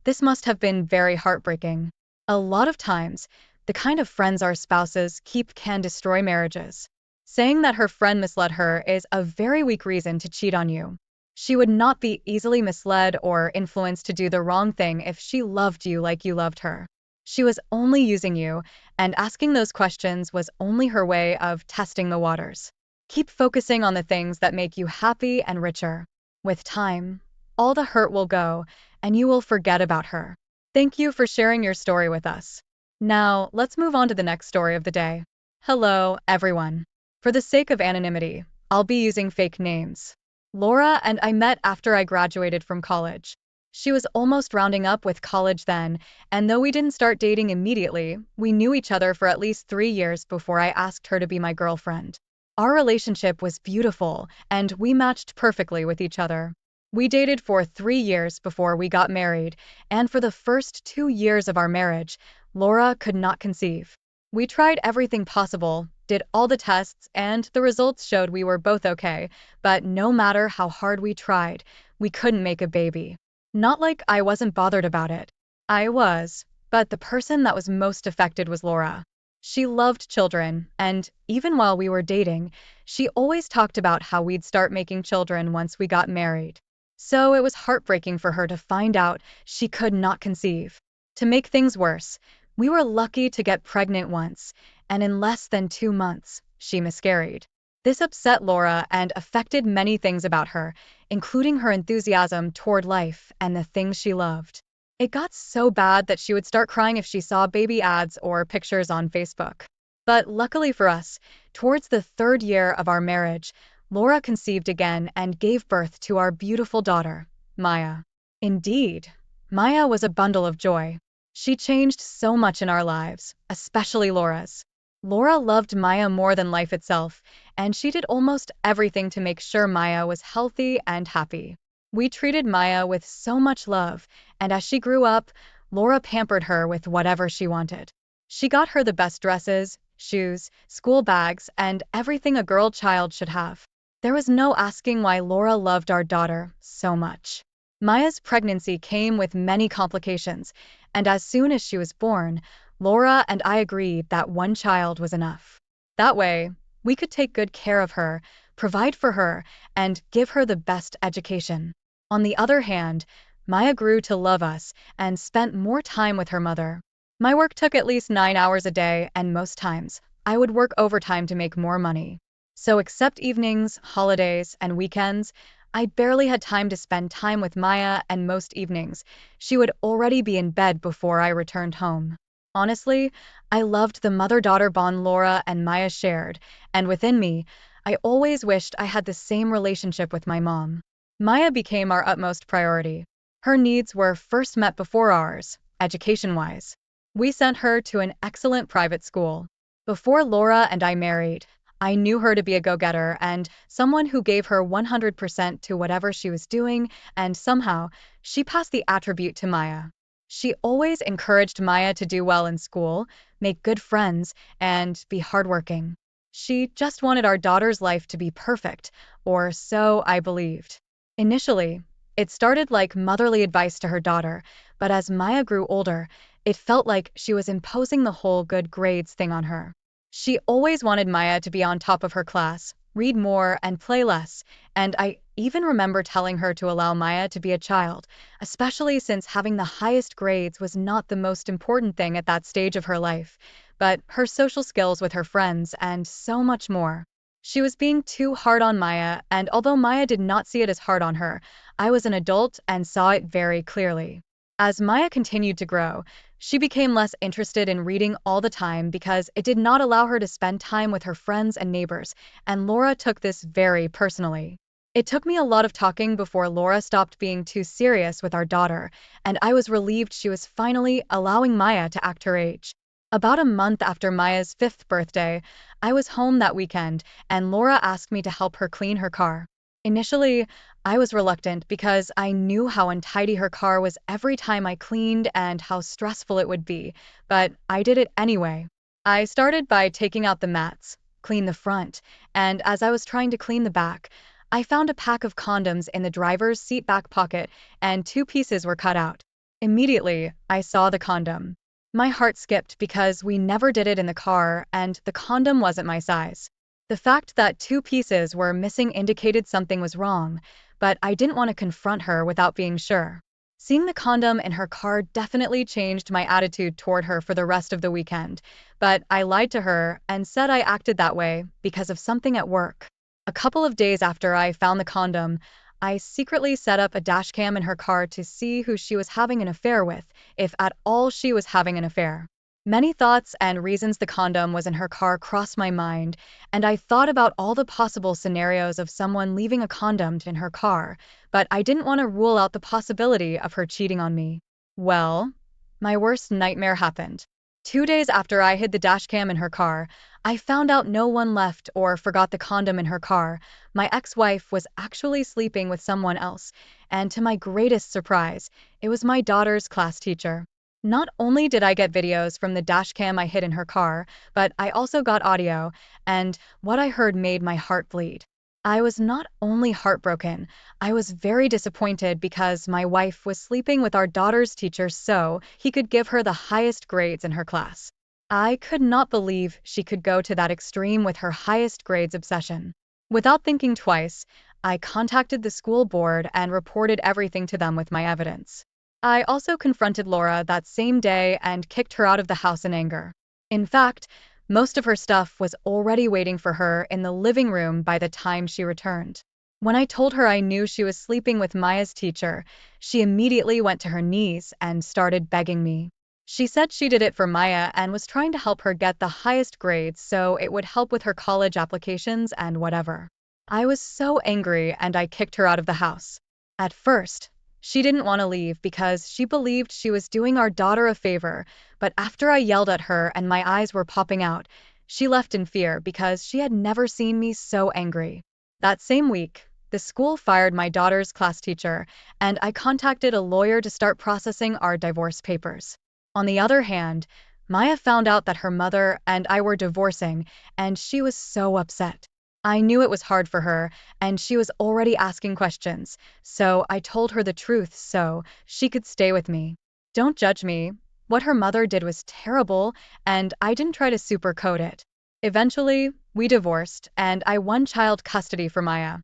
this must have been very heartbreaking. A lot of times, the kind of friends our spouses keep can destroy marriages. Saying that her friend misled her is a very weak reason to cheat on you. She would not be easily misled or influenced to do the wrong thing if she loved you like you loved her. She was only using you, and asking those questions was only her way of testing the waters. Keep focusing on the things that make you happy and richer. With time, all the hurt will go, and you will forget about her. Thank you for sharing your story with us. Now, let's move on to the next story of the day. Hello, everyone. For the sake of anonymity, I'll be using fake names. Laura and I met after I graduated from college. She was almost rounding up with college then, and though we didn't start dating immediately, we knew each other for at least 3 years before I asked her to be my girlfriend. Our relationship was beautiful, and we matched perfectly with each other. We dated for 3 years before we got married, and for the first 2 years of our marriage, Laura could not conceive. We tried everything possible, did all the tests, and the results showed we were both okay, but no matter how hard we tried, we couldn't make a baby. Not like I wasn't bothered about it. I was, but the person that was most affected was Laura. She loved children, and even while we were dating, she always talked about how we'd start making children once we got married. So it was heartbreaking for her to find out she could not conceive. To make things worse, we were lucky to get pregnant once, and in less than 2 months, she miscarried. This upset Laura and affected many things about her, including her enthusiasm toward life and the things she loved. It got so bad that she would start crying if she saw baby ads or pictures on Facebook. But luckily for us, towards the 3rd year of our marriage, Laura conceived again and gave birth to our beautiful daughter, Maya. Indeed, Maya was a bundle of joy. She changed so much in our lives, especially Laura's. Laura loved Maya more than life itself, and she did almost everything to make sure Maya was healthy and happy. We treated Maya with so much love, and as she grew up, Laura pampered her with whatever she wanted. She got her the best dresses, shoes, school bags, and everything a girl child should have. There was no asking why Laura loved our daughter so much. Maya's pregnancy came with many complications, and as soon as she was born, Laura and I agreed that one child was enough. That way, we could take good care of her, provide for her, and give her the best education. On the other hand, Maya grew to love us and spent more time with her mother. My work took at least 9 hours a day, and most times, I would work overtime to make more money. So except evenings, holidays, and weekends, I barely had time to spend time with Maya, and most evenings, she would already be in bed before I returned home. Honestly, I loved the mother-daughter bond Laura and Maya shared, and within me, I always wished I had the same relationship with my mom. Maya became our utmost priority. Her needs were first met before ours, education-wise. We sent her to an excellent private school. Before Laura and I married, I knew her to be a go-getter and someone who gave her 100% to whatever she was doing, and somehow, she passed the attribute to Maya. She always encouraged Maya to do well in school, make good friends, and be hardworking. She just wanted our daughter's life to be perfect, or so I believed. Initially, it started like motherly advice to her daughter, but as Maya grew older, it felt like she was imposing the whole good grades thing on her. She always wanted Maya to be on top of her class, read more, and play less, and I even remember telling her to allow Maya to be a child, especially since having the highest grades was not the most important thing at that stage of her life, but her social skills with her friends and so much more. She was being too hard on Maya, and although Maya did not see it as hard on her, I was an adult and saw it very clearly. As Maya continued to grow, she became less interested in reading all the time because it did not allow her to spend time with her friends and neighbors, and Laura took this very personally. It took me a lot of talking before Laura stopped being too serious with our daughter, and I was relieved she was finally allowing Maya to act her age. About a month after Maya's 5th birthday, I was home that weekend, and Laura asked me to help her clean her car. Initially, I was reluctant because I knew how untidy her car was every time I cleaned and how stressful it would be, but I did it anyway. I started by taking out the mats, clean the front, and as I was trying to clean the back, I found a pack of condoms in the driver's seat back pocket, and 2 pieces were cut out. Immediately, I saw the condom. My heart skipped because we never did it in the car, and the condom wasn't my size. The fact that 2 pieces were missing indicated something was wrong, but I didn't want to confront her without being sure. Seeing the condom in her car definitely changed my attitude toward her for the rest of the weekend, but I lied to her and said I acted that way because of something at work. A couple of days after I found the condom, I secretly set up a dashcam in her car to see who she was having an affair with, if at all she was having an affair. Many thoughts and reasons the condom was in her car crossed my mind, and I thought about all the possible scenarios of someone leaving a condom in her car, but I didn't want to rule out the possibility of her cheating on me. Well, my worst nightmare happened. 2 days after I hid the dashcam in her car, I found out no one left or forgot the condom in her car. My ex-wife was actually sleeping with someone else, and to my greatest surprise, it was my daughter's class teacher. Not only did I get videos from the dashcam I hid in her car, but I also got audio, and what I heard made my heart bleed. I was not only heartbroken, I was very disappointed because my wife was sleeping with our daughter's teacher so he could give her the highest grades in her class. I could not believe she could go to that extreme with her highest grades obsession. Without thinking twice, I contacted the school board and reported everything to them with my evidence. I also confronted Laura that same day and kicked her out of the house in anger. In fact, most of her stuff was already waiting for her in the living room by the time she returned. When I told her I knew she was sleeping with Maya's teacher, she immediately went to her knees and started begging me. She said she did it for Maya and was trying to help her get the highest grades so it would help with her college applications and whatever. I was so angry and I kicked her out of the house. At first, she didn't want to leave because she believed she was doing our daughter a favor, but after I yelled at her and my eyes were popping out, she left in fear because she had never seen me so angry. That same week, the school fired my daughter's class teacher, and I contacted a lawyer to start processing our divorce papers. On the other hand, Maya found out that her mother and I were divorcing, and she was so upset. I knew it was hard for her, and she was already asking questions, so I told her the truth so she could stay with me. Don't judge me. What her mother did was terrible, and I didn't try to supercoat it. Eventually, we divorced, and I won child custody for Maya.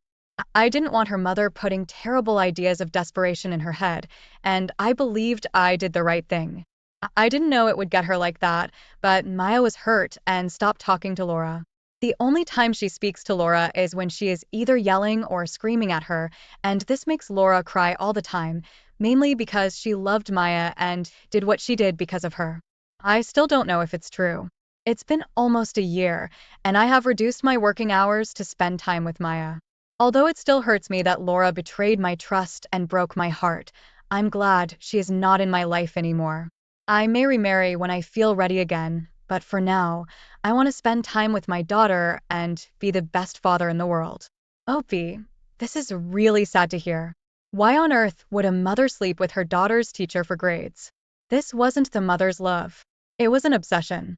I didn't want her mother putting terrible ideas of desperation in her head, and I believed I did the right thing. I didn't know it would get her like that, but Maya was hurt and stopped talking to Laura. The only time she speaks to Laura is when she is either yelling or screaming at her, and this makes Laura cry all the time, mainly because she loved Maya and did what she did because of her. I still don't know if it's true. It's been almost a year, and I have reduced my working hours to spend time with Maya. Although it still hurts me that Laura betrayed my trust and broke my heart, I'm glad she is not in my life anymore. I may remarry when I feel ready again, but for now, I want to spend time with my daughter and be the best father in the world. Opie, this is really sad to hear. Why on earth would a mother sleep with her daughter's teacher for grades? This wasn't the mother's love. It was an obsession.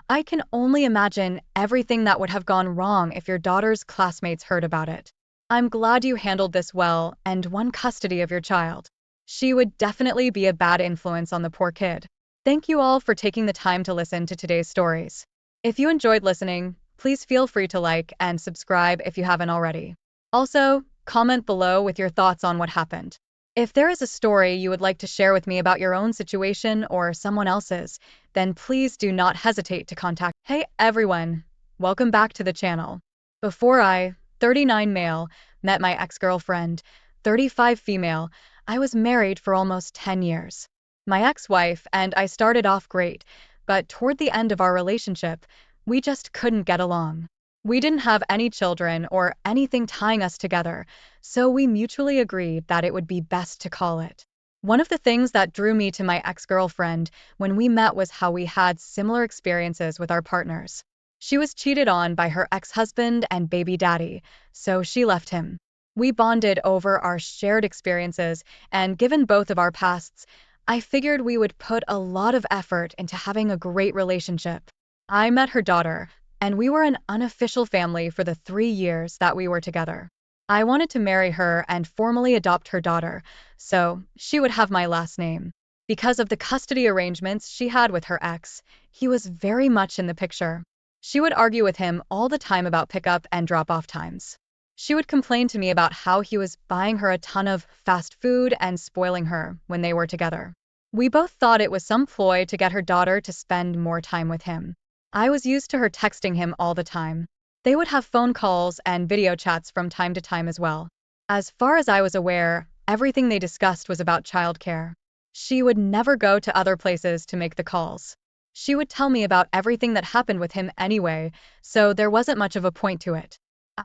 I can only imagine everything that would have gone wrong if your daughter's classmates heard about it. I'm glad you handled this well and won custody of your child. She would definitely be a bad influence on the poor kid. Thank you all for taking the time to listen to today's stories. If you enjoyed listening, please feel free to like and subscribe if you haven't already. Also, comment below with your thoughts on what happened. If there is a story you would like to share with me about your own situation or someone else's, then please do not hesitate to contact. Hey everyone, welcome back to the channel. Before I, 39 male, met my ex-girlfriend, 35 female, I was married for almost 10 years. My ex-wife and I started off great, but toward the end of our relationship, we just couldn't get along. We didn't have any children or anything tying us together, so we mutually agreed that it would be best to call it. One of the things that drew me to my ex-girlfriend when we met was how we had similar experiences with our partners. She was cheated on by her ex-husband and baby daddy, so she left him. We bonded over our shared experiences, and given both of our pasts, I figured we would put a lot of effort into having a great relationship. I met her daughter, and we were an unofficial family for the 3 years that we were together. I wanted to marry her and formally adopt her daughter, so she would have my last name. Because of the custody arrangements she had with her ex, he was very much in the picture. She would argue with him all the time about pickup and drop-off times. She would complain to me about how he was buying her a ton of fast food and spoiling her when they were together. We both thought it was some ploy to get her daughter to spend more time with him. I was used to her texting him all the time. They would have phone calls and video chats from time to time as well. As far as I was aware, everything they discussed was about childcare. She would never go to other places to make the calls. She would tell me about everything that happened with him anyway, so there wasn't much of a point to it.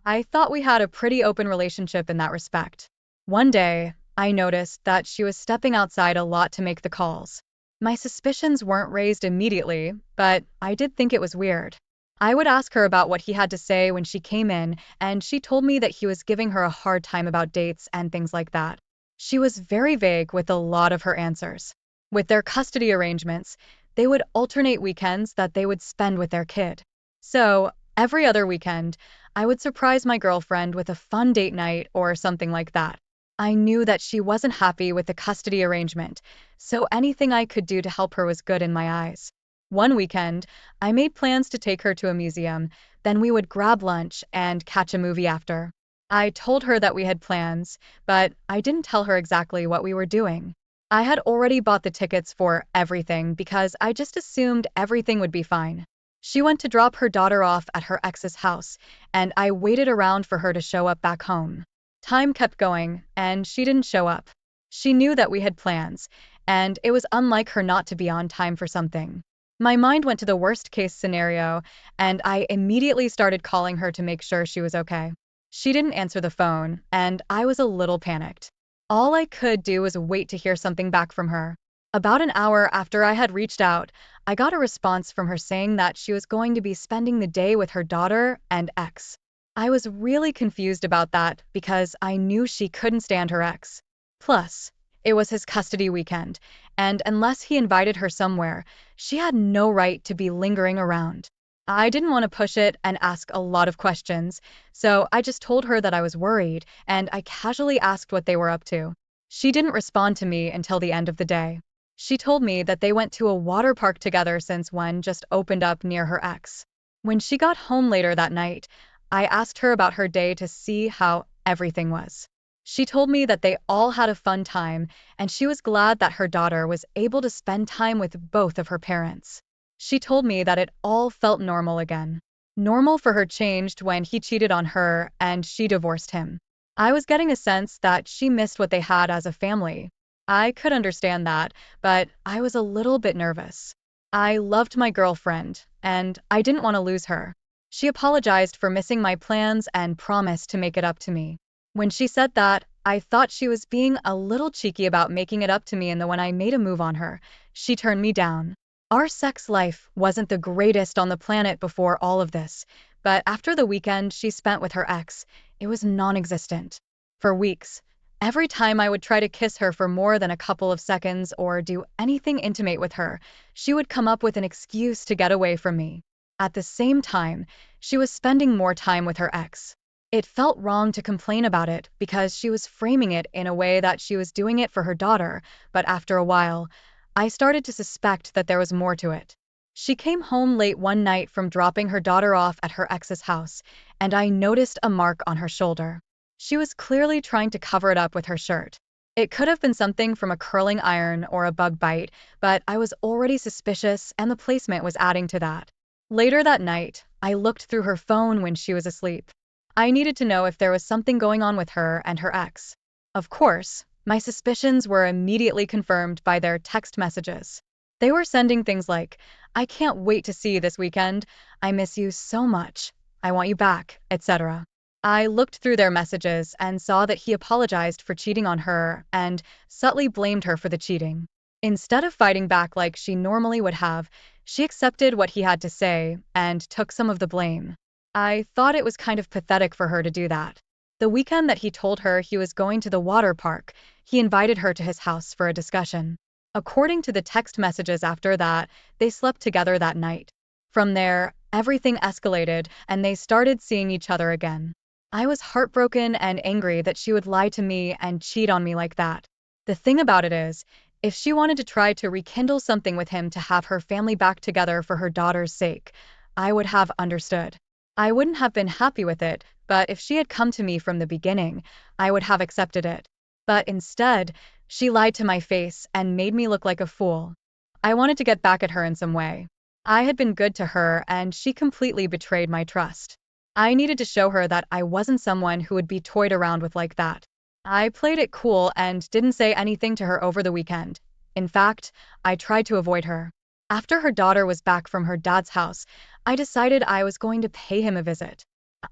I thought we had a pretty open relationship in that respect. One day, I noticed that she was stepping outside a lot to make the calls. My suspicions weren't raised immediately, but I did think it was weird. I would ask her about what he had to say when she came in, and she told me that he was giving her a hard time about dates and things like that. She was very vague with a lot of her answers. With their custody arrangements, they would alternate weekends that they would spend with their kid. So, every other weekend, I would surprise my girlfriend with a fun date night or something like that. I knew that she wasn't happy with the custody arrangement, so anything I could do to help her was good in my eyes. One weekend, I made plans to take her to a museum, then we would grab lunch and catch a movie after. I told her that we had plans, but I didn't tell her exactly what we were doing. I had already bought the tickets for everything because I just assumed everything would be fine. She went to drop her daughter off at her ex's house, and I waited around for her to show up back home. Time kept going, and she didn't show up. She knew that we had plans, and it was unlike her not to be on time for something. My mind went to the worst case scenario, and I immediately started calling her to make sure she was okay. She didn't answer the phone, and I was a little panicked. All I could do was wait to hear something back from her. About an hour after I had reached out, I got a response from her saying that she was going to be spending the day with her daughter and ex. I was really confused about that because I knew she couldn't stand her ex. Plus, it was his custody weekend, and unless he invited her somewhere, she had no right to be lingering around. I didn't want to push it and ask a lot of questions, so I just told her that I was worried, and I casually asked what they were up to. She didn't respond to me until the end of the day. She told me that they went to a water park together since one just opened up near her ex. When she got home later that night, I asked her about her day to see how everything was. She told me that they all had a fun time, and she was glad that her daughter was able to spend time with both of her parents. She told me that it all felt normal again. Normal for her changed when he cheated on her and she divorced him. I was getting a sense that she missed what they had as a family. I could understand that, but I was a little bit nervous. I loved my girlfriend, and I didn't want to lose her. She apologized for missing my plans and promised to make it up to me. When she said that, I thought she was being a little cheeky about making it up to me, and then when I made a move on her, she turned me down. Our sex life wasn't the greatest on the planet before all of this, but after the weekend she spent with her ex, it was non-existent. For weeks, every time I would try to kiss her for more than a couple of seconds or do anything intimate with her, she would come up with an excuse to get away from me. At the same time, she was spending more time with her ex. It felt wrong to complain about it because she was framing it in a way that she was doing it for her daughter, but after a while, I started to suspect that there was more to it. She came home late one night from dropping her daughter off at her ex's house, and I noticed a mark on her shoulder. She was clearly trying to cover it up with her shirt. It could have been something from a curling iron or a bug bite, but I was already suspicious and the placement was adding to that. Later that night, I looked through her phone when she was asleep. I needed to know if there was something going on with her and her ex. Of course, my suspicions were immediately confirmed by their text messages. They were sending things like, "I can't wait to see you this weekend. I miss you so much. I want you back," etc. I looked through their messages and saw that he apologized for cheating on her and subtly blamed her for the cheating. Instead of fighting back like she normally would have, she accepted what he had to say and took some of the blame. I thought it was kind of pathetic for her to do that. The weekend that he told her he was going to the water park, he invited her to his house for a discussion. According to the text messages after that, they slept together that night. From there, everything escalated and they started seeing each other again. I was heartbroken and angry that she would lie to me and cheat on me like that. The thing about it is, if she wanted to try to rekindle something with him to have her family back together for her daughter's sake, I would have understood. I wouldn't have been happy with it, but if she had come to me from the beginning, I would have accepted it. But instead, she lied to my face and made me look like a fool. I wanted to get back at her in some way. I had been good to her and she completely betrayed my trust. I needed to show her that I wasn't someone who would be toyed around with like that. I played it cool and didn't say anything to her over the weekend. In fact, I tried to avoid her. After her daughter was back from her dad's house, I decided I was going to pay him a visit.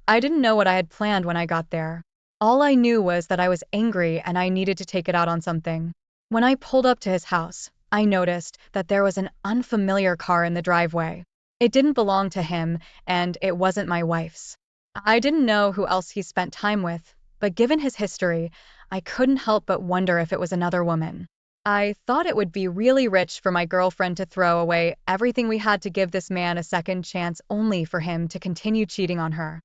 I didn't know what I had planned when I got there. All I knew was that I was angry and I needed to take it out on something. When I pulled up to his house, I noticed that there was an unfamiliar car in the driveway. It didn't belong to him, and it wasn't my wife's. I didn't know who else he spent time with, but given his history, I couldn't help but wonder if it was another woman. I thought it would be really rich for my girlfriend to throw away everything we had to give this man a second chance only for him to continue cheating on her.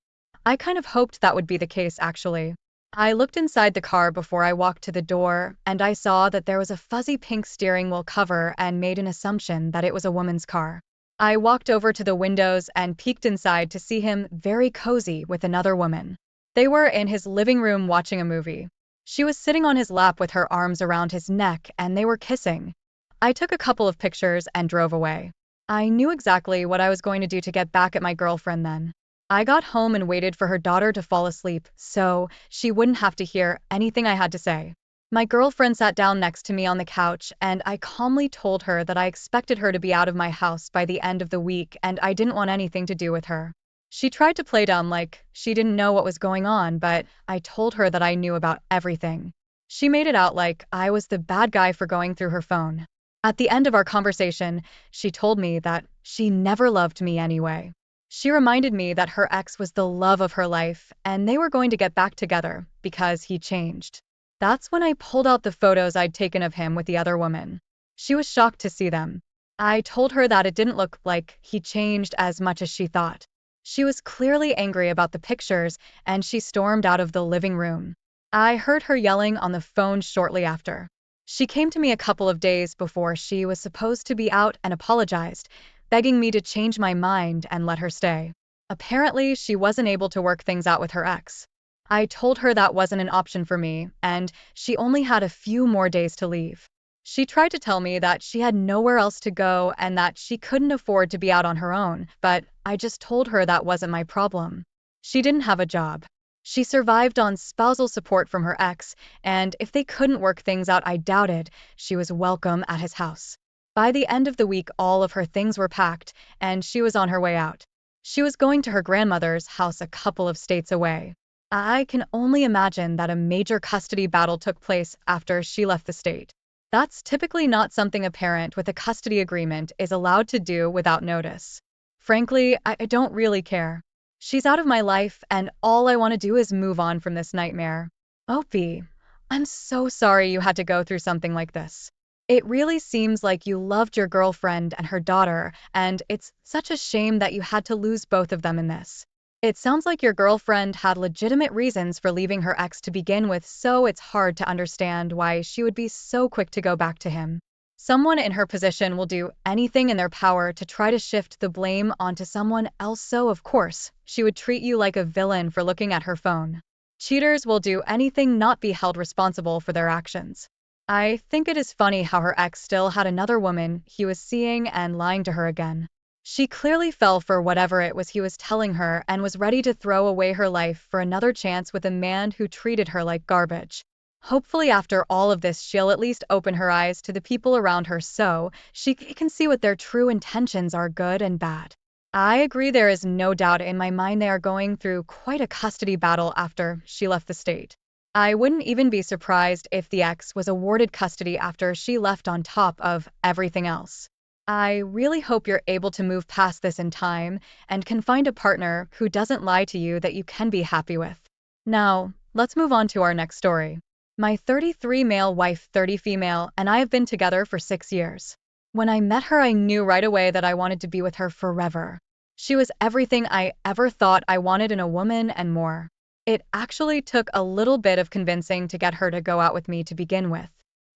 I kind of hoped that would be the case, actually. I looked inside the car before I walked to the door, and I saw that there was a fuzzy pink steering wheel cover and made an assumption that it was a woman's car. I walked over to the windows and peeked inside to see him very cozy with another woman. They were in his living room watching a movie. She was sitting on his lap with her arms around his neck and they were kissing. I took a couple of pictures and drove away. I knew exactly what I was going to do to get back at my girlfriend then. I got home and waited for her daughter to fall asleep so she wouldn't have to hear anything I had to say. My girlfriend sat down next to me on the couch and I calmly told her that I expected her to be out of my house by the end of the week and I didn't want anything to do with her. She tried to play dumb like she didn't know what was going on, but I told her that I knew about everything. She made it out like I was the bad guy for going through her phone. At the end of our conversation, she told me that she never loved me anyway. She reminded me that her ex was the love of her life and they were going to get back together because he changed. That's when I pulled out the photos I'd taken of him with the other woman. She was shocked to see them. I told her that it didn't look like he changed as much as she thought. She was clearly angry about the pictures, and she stormed out of the living room. I heard her yelling on the phone shortly after. She came to me a couple of days before she was supposed to be out and apologized, begging me to change my mind and let her stay. Apparently, she wasn't able to work things out with her ex. I told her that wasn't an option for me, and she only had a few more days to leave. She tried to tell me that she had nowhere else to go and that she couldn't afford to be out on her own, but I just told her that wasn't my problem. She didn't have a job. She survived on spousal support from her ex, and if they couldn't work things out, I doubted she was welcome at his house. By the end of the week, all of her things were packed, and she was on her way out. She was going to her grandmother's house a couple of states away. I can only imagine that a major custody battle took place after she left the state. That's typically not something a parent with a custody agreement is allowed to do without notice. Frankly, I don't really care. She's out of my life, and all I want to do is move on from this nightmare. Opie, I'm so sorry you had to go through something like this. It really seems like you loved your girlfriend and her daughter, and it's such a shame that you had to lose both of them in this. It sounds like your girlfriend had legitimate reasons for leaving her ex to begin with, so it's hard to understand why she would be so quick to go back to him. Someone in her position will do anything in their power to try to shift the blame onto someone else, so of course, she would treat you like a villain for looking at her phone. Cheaters will do anything not be held responsible for their actions. I think it is funny how her ex still had another woman he was seeing and lying to her again. She clearly fell for whatever it was he was telling her and was ready to throw away her life for another chance with a man who treated her like garbage. Hopefully after all of this she'll at least open her eyes to the people around her so she can see what their true intentions are, good and bad. I agree, there is no doubt in my mind they are going through quite a custody battle after she left the state. I wouldn't even be surprised if the ex was awarded custody after she left on top of everything else. I really hope you're able to move past this in time and can find a partner who doesn't lie to you that you can be happy with. Now, let's move on to our next story. My 33 male wife, 30 female, and I have been together for 6 years. When I met her, I knew right away that I wanted to be with her forever. She was everything I ever thought I wanted in a woman and more. It actually took a little bit of convincing to get her to go out with me to begin with.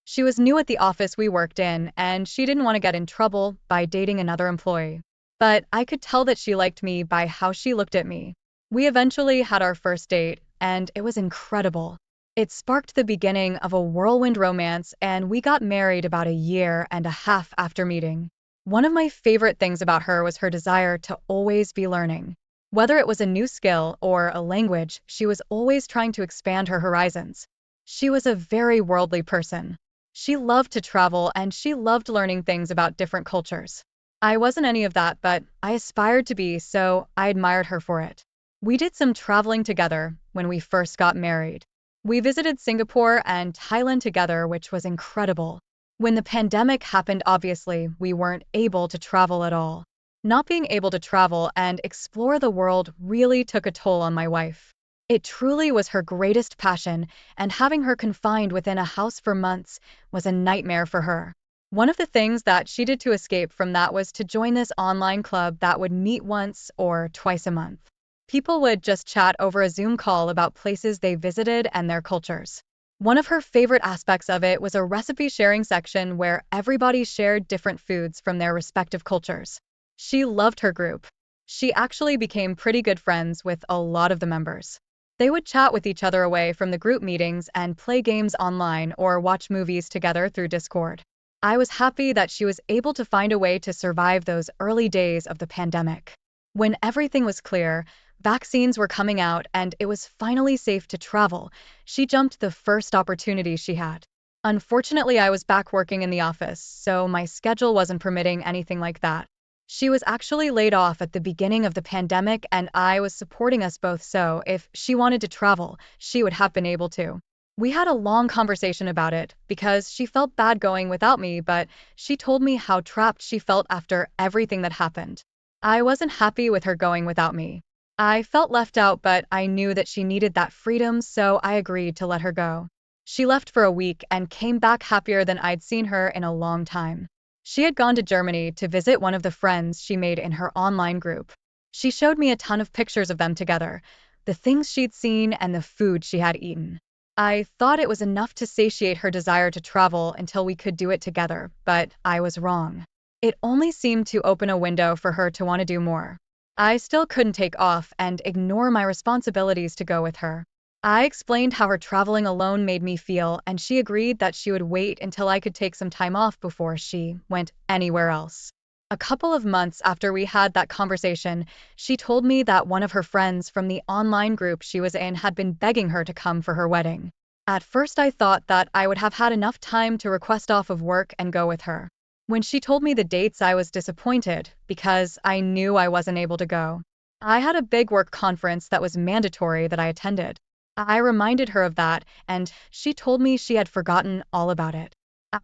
She was new at the office we worked in, and she didn't want to get in trouble by dating another employee. But I could tell that she liked me by how she looked at me. We eventually had our first date, and it was incredible. It sparked the beginning of a whirlwind romance, and we got married about a year and a half after meeting. One of my favorite things about her was her desire to always be learning. Whether it was a new skill or a language, she was always trying to expand her horizons. She was a very worldly person. She loved to travel and she loved learning things about different cultures. I wasn't any of that, but I aspired to be, so I admired her for it. We did some traveling together when we first got married. We visited Singapore and Thailand together, which was incredible. When the pandemic happened, obviously, we weren't able to travel at all. Not being able to travel and explore the world really took a toll on my wife. It truly was her greatest passion, and having her confined within a house for months was a nightmare for her. One of the things that she did to escape from that was to join this online club that would meet once or twice a month. People would just chat over a Zoom call about places they visited and their cultures. One of her favorite aspects of it was a recipe sharing section where everybody shared different foods from their respective cultures. She loved her group. She actually became pretty good friends with a lot of the members. They would chat with each other away from the group meetings and play games online or watch movies together through Discord. I was happy that she was able to find a way to survive those early days of the pandemic. When everything was clear, vaccines were coming out, and it was finally safe to travel, she jumped the first opportunity she had. Unfortunately, I was back working in the office, so my schedule wasn't permitting anything like that. She was actually laid off at the beginning of the pandemic, and I was supporting us both, so if she wanted to travel, she would have been able to. We had a long conversation about it because she felt bad going without me, but she told me how trapped she felt after everything that happened. I wasn't happy with her going without me. I felt left out, but I knew that she needed that freedom, so I agreed to let her go. She left for a week and came back happier than I'd seen her in a long time. She had gone to Germany to visit one of the friends she made in her online group. She showed me a ton of pictures of them together, the things she'd seen and the food she had eaten. I thought it was enough to satiate her desire to travel until we could do it together, but I was wrong. It only seemed to open a window for her to want to do more. I still couldn't take off and ignore my responsibilities to go with her. I explained how her traveling alone made me feel, and she agreed that she would wait until I could take some time off before she went anywhere else. A couple of months after we had that conversation, she told me that one of her friends from the online group she was in had been begging her to come for her wedding. At first, I thought that I would have had enough time to request off of work and go with her. When she told me the dates, I was disappointed because I knew I wasn't able to go. I had a big work conference that was mandatory that I attended. I reminded her of that, and she told me she had forgotten all about it.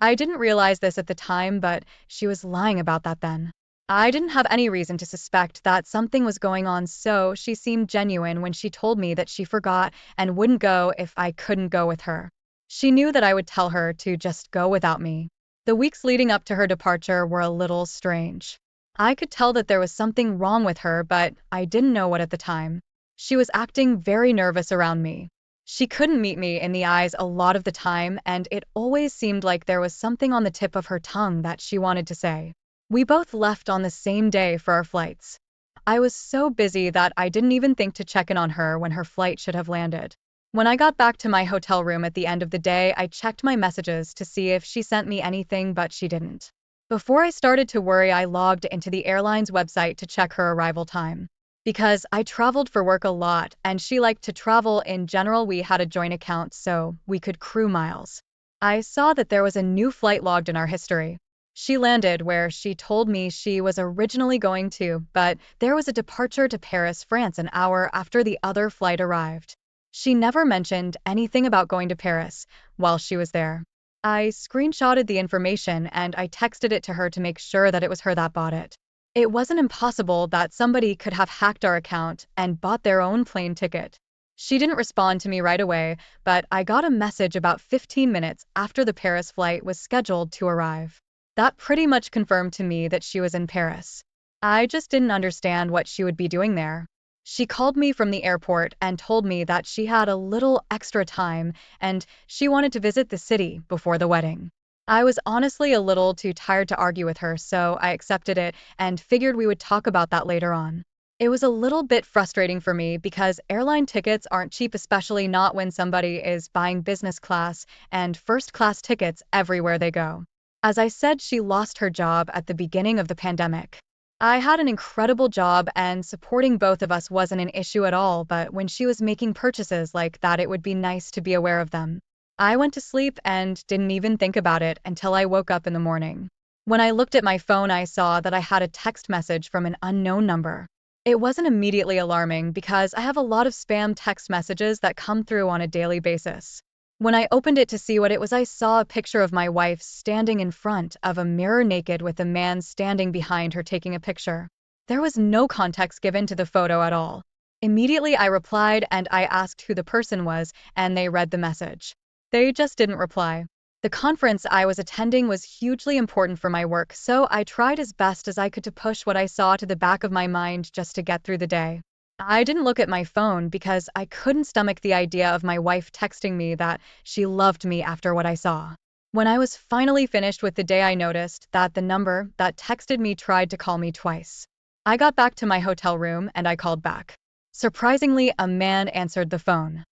I didn't realize this at the time, but she was lying about that then. I didn't have any reason to suspect that something was going on, so she seemed genuine when she told me that she forgot and wouldn't go if I couldn't go with her. She knew that I would tell her to just go without me. The weeks leading up to her departure were a little strange. I could tell that there was something wrong with her, but I didn't know what at the time. She was acting very nervous around me. She couldn't meet me in the eyes a lot of the time, and it always seemed like there was something on the tip of her tongue that she wanted to say. We both left on the same day for our flights. I was so busy that I didn't even think to check in on her when her flight should have landed. When I got back to my hotel room at the end of the day, I checked my messages to see if she sent me anything, but she didn't. Before I started to worry, I logged into the airline's website to check her arrival time. Because I traveled for work a lot and she liked to travel in general, we had a joint account so we could crew miles. I saw that there was a new flight logged in our history. She landed where she told me she was originally going to, but there was a departure to Paris, France an hour after the other flight arrived. She never mentioned anything about going to Paris while she was there. I screenshotted the information and I texted it to her to make sure that it was her that bought it. It wasn't impossible that somebody could have hacked our account and bought their own plane ticket. She didn't respond to me right away, but I got a message about 15 minutes after the Paris flight was scheduled to arrive. That pretty much confirmed to me that she was in Paris. I just didn't understand what she would be doing there. She called me from the airport and told me that she had a little extra time and she wanted to visit the city before the wedding. I was honestly a little too tired to argue with her, so I accepted it and figured we would talk about that later on. It was a little bit frustrating for me because airline tickets aren't cheap, especially not when somebody is buying business class and first class tickets everywhere they go. As I said, she lost her job at the beginning of the pandemic. I had an incredible job and supporting both of us wasn't an issue at all, but when she was making purchases like that, it would be nice to be aware of them. I went to sleep and didn't even think about it until I woke up in the morning. When I looked at my phone, I saw that I had a text message from an unknown number. It wasn't immediately alarming because I have a lot of spam text messages that come through on a daily basis. When I opened it to see what it was, I saw a picture of my wife standing in front of a mirror naked with a man standing behind her taking a picture. There was no context given to the photo at all. Immediately I replied and I asked who the person was, and they read the message. They just didn't reply. The conference I was attending was hugely important for my work, so I tried as best as I could to push what I saw to the back of my mind just to get through the day. I didn't look at my phone because I couldn't stomach the idea of my wife texting me that she loved me after what I saw. When I was finally finished with the day, I noticed that the number that texted me tried to call me twice. I got back to my hotel room and I called back. Surprisingly, a man answered the phone.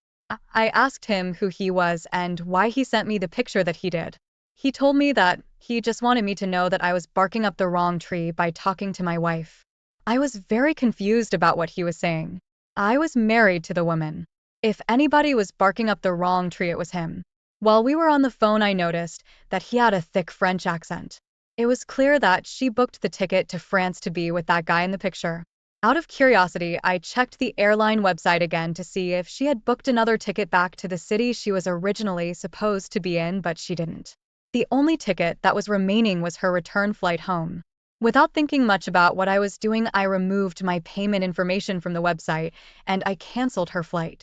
I asked him who he was and why he sent me the picture that he did. He told me that he just wanted me to know that I was barking up the wrong tree by talking to my wife. I was very confused about what he was saying. I was married to the woman. If anybody was barking up the wrong tree, it was him. While we were on the phone, I noticed that he had a thick French accent. It was clear that she booked the ticket to France to be with that guy in the picture. Out of curiosity, I checked the airline website again to see if she had booked another ticket back to the city she was originally supposed to be in, but she didn't. The only ticket that was remaining was her return flight home. Without thinking much about what I was doing, I removed my payment information from the website and I canceled her flight.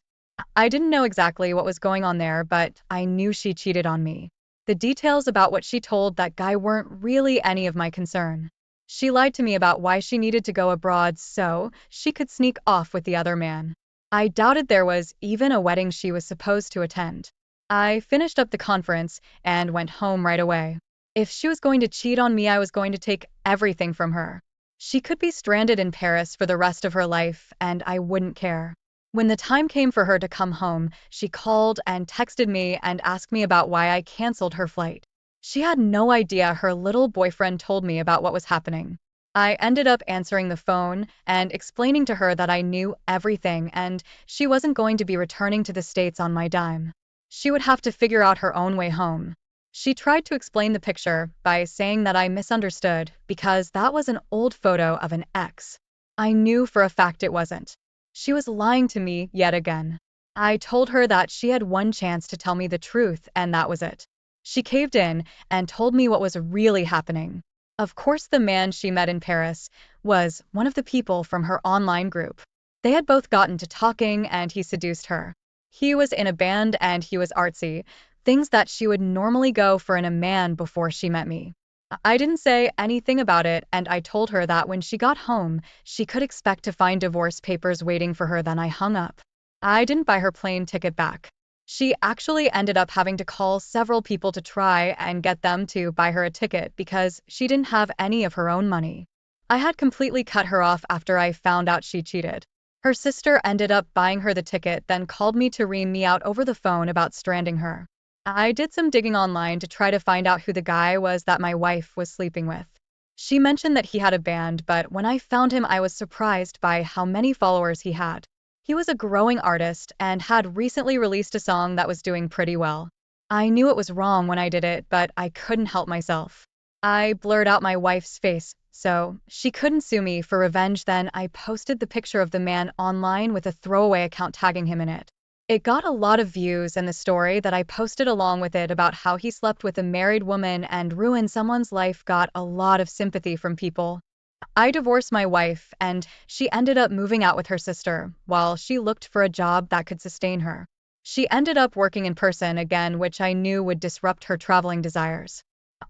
I didn't know exactly what was going on there, but I knew she cheated on me. The details about what she told that guy weren't really any of my concern. She lied to me about why she needed to go abroad so she could sneak off with the other man. I doubted there was even a wedding she was supposed to attend. I finished up the conference and went home right away. If she was going to cheat on me, I was going to take everything from her. She could be stranded in Paris for the rest of her life, and I wouldn't care. When the time came for her to come home, she called and texted me and asked me about why I canceled her flight. She had no idea her little boyfriend told me about what was happening. I ended up answering the phone and explaining to her that I knew everything and she wasn't going to be returning to the States on my dime. She would have to figure out her own way home. She tried to explain the picture by saying that I misunderstood because that was an old photo of an ex. I knew for a fact it wasn't. She was lying to me yet again. I told her that she had one chance to tell me the truth and that was it. She caved in and told me what was really happening. Of course, the man she met in Paris was one of the people from her online group. They had both gotten to talking and he seduced her. He was in a band and he was artsy, things that she would normally go for in a man before she met me. I didn't say anything about it and I told her that when she got home, she could expect to find divorce papers waiting for her. Then I hung up. I didn't buy her plane ticket back. She actually ended up having to call several people to try and get them to buy her a ticket because she didn't have any of her own money. I had completely cut her off after I found out she cheated. Her sister ended up buying her the ticket, then called me to ream me out over the phone about stranding her. I did some digging online to try to find out who the guy was that my wife was sleeping with. She mentioned that he had a band, but when I found him, I was surprised by how many followers he had. He was a growing artist and had recently released a song that was doing pretty well. I knew it was wrong when I did it, but I couldn't help myself. I blurred out my wife's face, so she couldn't sue me for revenge. Then I posted the picture of the man online with a throwaway account tagging him in it. It got a lot of views, and the story that I posted along with it about how he slept with a married woman and ruined someone's life got a lot of sympathy from people. I divorced my wife, and she ended up moving out with her sister while she looked for a job that could sustain her. She ended up working in person again, which I knew would disrupt her traveling desires.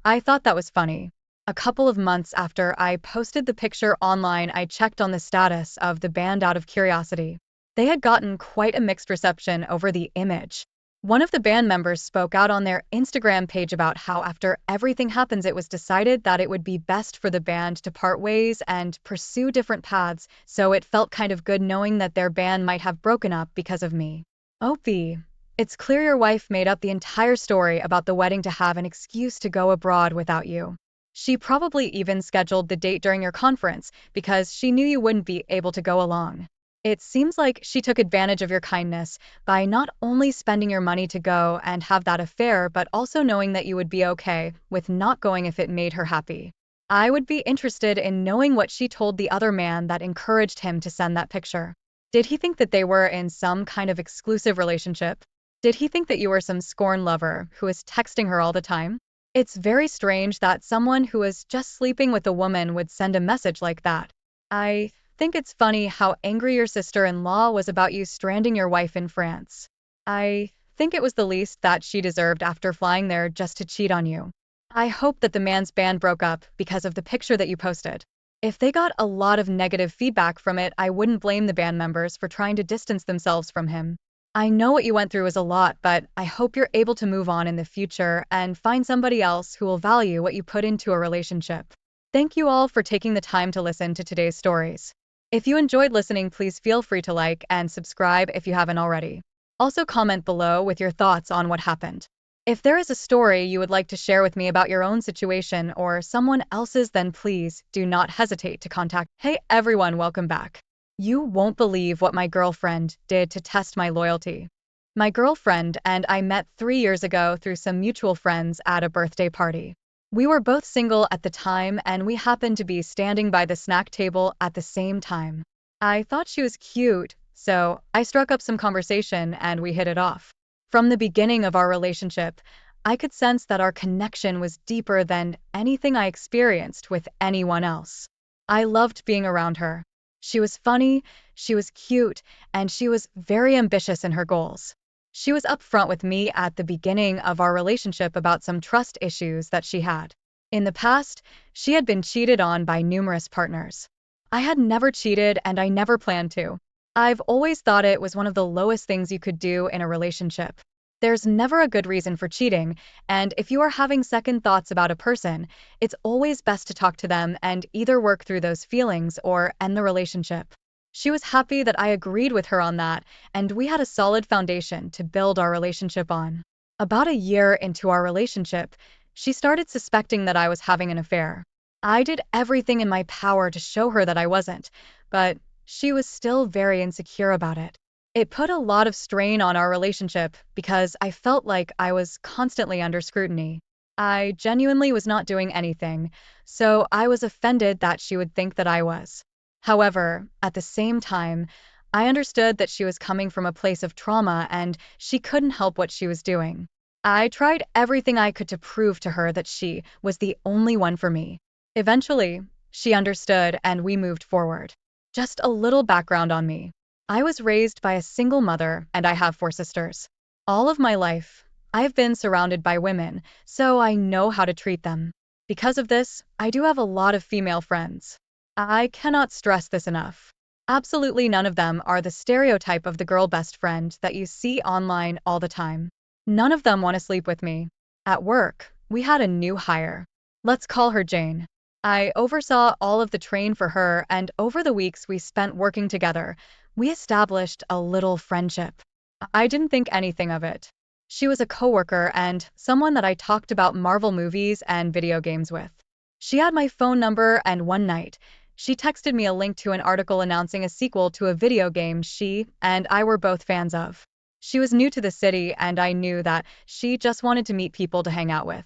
I thought that was funny. A couple of months after I posted the picture online, I checked on the status of the band out of curiosity. They had gotten quite a mixed reception over the image. One of the band members spoke out on their Instagram page about how after everything happens, it was decided that it would be best for the band to part ways and pursue different paths, so it felt kind of good knowing that their band might have broken up because of me. Opie, it's clear your wife made up the entire story about the wedding to have an excuse to go abroad without you. She probably even scheduled the date during your conference because she knew you wouldn't be able to go along. It seems like she took advantage of your kindness by not only spending your money to go and have that affair, but also knowing that you would be okay with not going if it made her happy. I would be interested in knowing what she told the other man that encouraged him to send that picture. Did he think that they were in some kind of exclusive relationship? Did he think that you were some scorn lover who was texting her all the time? It's very strange that someone who was just sleeping with a woman would send a message like that. I think it's funny how angry your sister-in-law was about you stranding your wife in France. I think it was the least that she deserved after flying there just to cheat on you. I hope that the man's band broke up because of the picture that you posted. If they got a lot of negative feedback from it, I wouldn't blame the band members for trying to distance themselves from him. I know what you went through is a lot, but I hope you're able to move on in the future and find somebody else who will value what you put into a relationship. Thank you all for taking the time to listen to today's stories. If you enjoyed listening, please feel free to like and subscribe if you haven't already. Also comment below with your thoughts on what happened. If there is a story you would like to share with me about your own situation or someone else's, then please do not hesitate to contact. Hey everyone, welcome back. You won't believe what my girlfriend did to test my loyalty. My girlfriend and I met 3 years ago through some mutual friends at a birthday party. We were both single at the time and we happened to be standing by the snack table at the same time. I thought she was cute, so I struck up some conversation and we hit it off. From the beginning of our relationship, I could sense that our connection was deeper than anything I experienced with anyone else. I loved being around her. She was funny, she was cute, and she was very ambitious in her goals. She was upfront with me at the beginning of our relationship about some trust issues that she had. In the past, she had been cheated on by numerous partners. I had never cheated and I never planned to. I've always thought it was one of the lowest things you could do in a relationship. There's never a good reason for cheating, and if you are having second thoughts about a person, it's always best to talk to them and either work through those feelings or end the relationship. She was happy that I agreed with her on that, and we had a solid foundation to build our relationship on. About a year into our relationship, she started suspecting that I was having an affair. I did everything in my power to show her that I wasn't, but she was still very insecure about it. It put a lot of strain on our relationship because I felt like I was constantly under scrutiny. I genuinely was not doing anything, so I was offended that she would think that I was. However, at the same time, I understood that she was coming from a place of trauma and she couldn't help what she was doing. I tried everything I could to prove to her that she was the only one for me. Eventually, she understood and we moved forward. Just a little background on me. I was raised by a single mother and I have 4 sisters. All of my life, I've been surrounded by women, so I know how to treat them. Because of this, I do have a lot of female friends. I cannot stress this enough. Absolutely none of them are the stereotype of the girl best friend that you see online all the time. None of them want to sleep with me. At work, we had a new hire. Let's call her Jane. I oversaw all of the train for her, and over the weeks we spent working together, we established a little friendship. I didn't think anything of it. She was a coworker and someone that I talked about Marvel movies and video games with. She had my phone number, and one night, she texted me a link to an article announcing a sequel to a video game she and I were both fans of. She was new to the city and I knew that she just wanted to meet people to hang out with.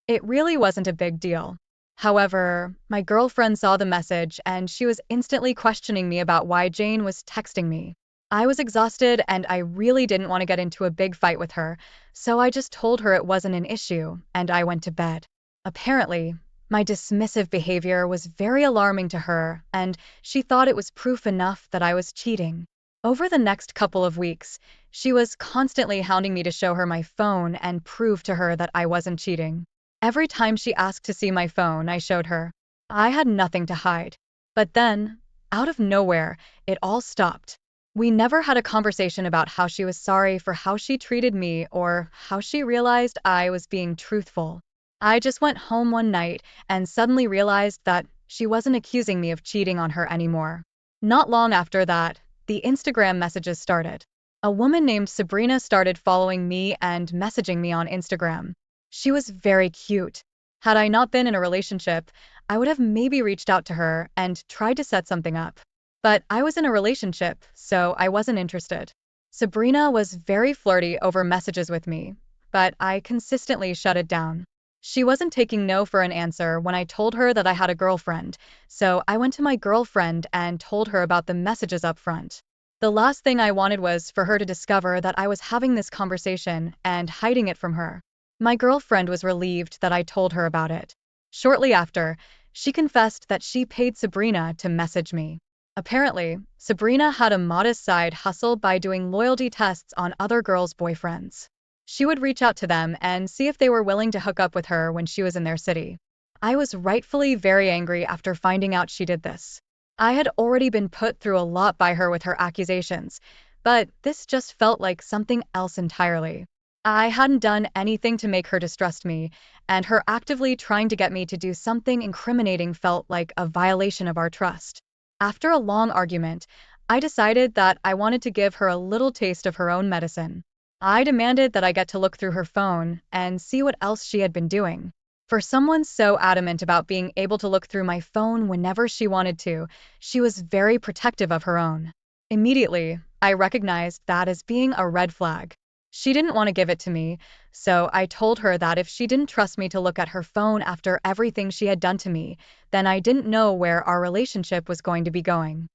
It really wasn't a big deal. However, my girlfriend saw the message and she was instantly questioning me about why Jane was texting me. I was exhausted and I really didn't want to get into a big fight with her, so I just told her it wasn't an issue and I went to bed. Apparently, my dismissive behavior was very alarming to her and she thought it was proof enough that I was cheating. Over the next couple of weeks, she was constantly hounding me to show her my phone and prove to her that I wasn't cheating. Every time she asked to see my phone, I showed her. I had nothing to hide. But then, out of nowhere, it all stopped. We never had a conversation about how she was sorry for how she treated me or how she realized I was being truthful. I just went home one night and suddenly realized that she wasn't accusing me of cheating on her anymore. Not long after that, the Instagram messages started. A woman named Sabrina started following me and messaging me on Instagram. She was very cute. Had I not been in a relationship, I would have maybe reached out to her and tried to set something up. But I was in a relationship, so I wasn't interested. Sabrina was very flirty over messages with me, but I consistently shut it down. She wasn't taking no for an answer when I told her that I had a girlfriend, so I went to my girlfriend and told her about the messages up front. The last thing I wanted was for her to discover that I was having this conversation and hiding it from her. My girlfriend was relieved that I told her about it. Shortly after, she confessed that she paid Sabrina to message me. Apparently, Sabrina had a modest side hustle by doing loyalty tests on other girls' boyfriends. She would reach out to them and see if they were willing to hook up with her when she was in their city. I was rightfully very angry after finding out she did this. I had already been put through a lot by her with her accusations, but this just felt like something else entirely. I hadn't done anything to make her distrust me, and her actively trying to get me to do something incriminating felt like a violation of our trust. After a long argument, I decided that I wanted to give her a little taste of her own medicine. I demanded that I get to look through her phone and see what else she had been doing. For someone so adamant about being able to look through my phone whenever she wanted to, she was very protective of her own. Immediately, I recognized that as being a red flag. She didn't want to give it to me, so I told her that if she didn't trust me to look at her phone after everything she had done to me, then I didn't know where our relationship was going to be going.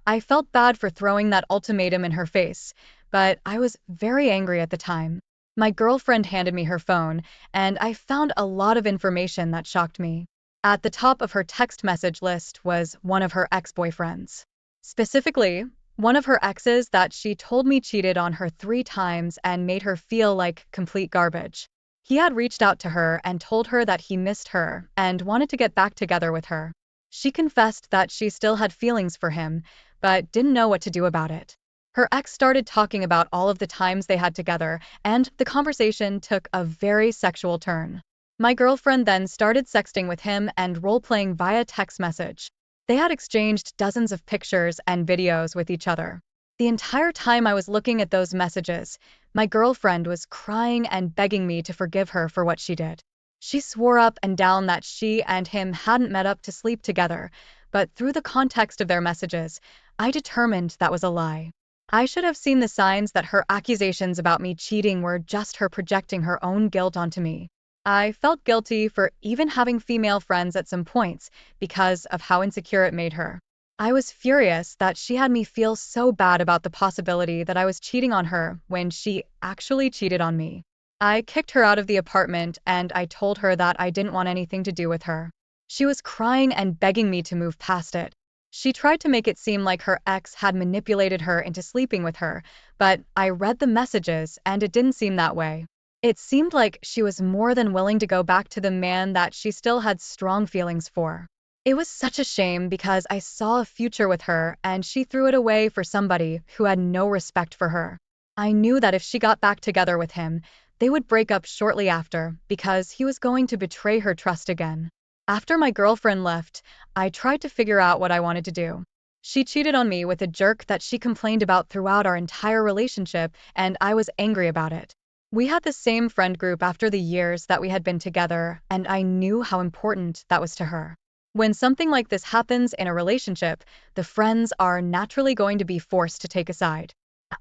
I felt bad for throwing that ultimatum in her face, but I was very angry at the time. My girlfriend handed me her phone, and I found a lot of information that shocked me. At the top of her text message list was one of her ex-boyfriends. Specifically, one of her exes that she told me cheated on her 3 times and made her feel like complete garbage. He had reached out to her and told her that he missed her and wanted to get back together with her. She confessed that she still had feelings for him, but didn't know what to do about it. Her ex started talking about all of the times they had together, and the conversation took a very sexual turn. My girlfriend then started sexting with him and role-playing via text message. They had exchanged dozens of pictures and videos with each other. The entire time I was looking at those messages, my girlfriend was crying and begging me to forgive her for what she did. She swore up and down that she and him hadn't met up to sleep together, but through the context of their messages, I determined that was a lie. I should have seen the signs that her accusations about me cheating were just her projecting her own guilt onto me. I felt guilty for even having female friends at some points because of how insecure it made her. I was furious that she had me feel so bad about the possibility that I was cheating on her when she actually cheated on me. I kicked her out of the apartment and I told her that I didn't want anything to do with her. She was crying and begging me to move past it. She tried to make it seem like her ex had manipulated her into sleeping with her, but I read the messages and it didn't seem that way. It seemed like she was more than willing to go back to the man that she still had strong feelings for. It was such a shame because I saw a future with her and she threw it away for somebody who had no respect for her. I knew that if she got back together with him, they would break up shortly after because he was going to betray her trust again. After my girlfriend left, I tried to figure out what I wanted to do. She cheated on me with a jerk that she complained about throughout our entire relationship, and I was angry about it. We had the same friend group after the years that we had been together, and I knew how important that was to her. When something like this happens in a relationship, the friends are naturally going to be forced to take a side.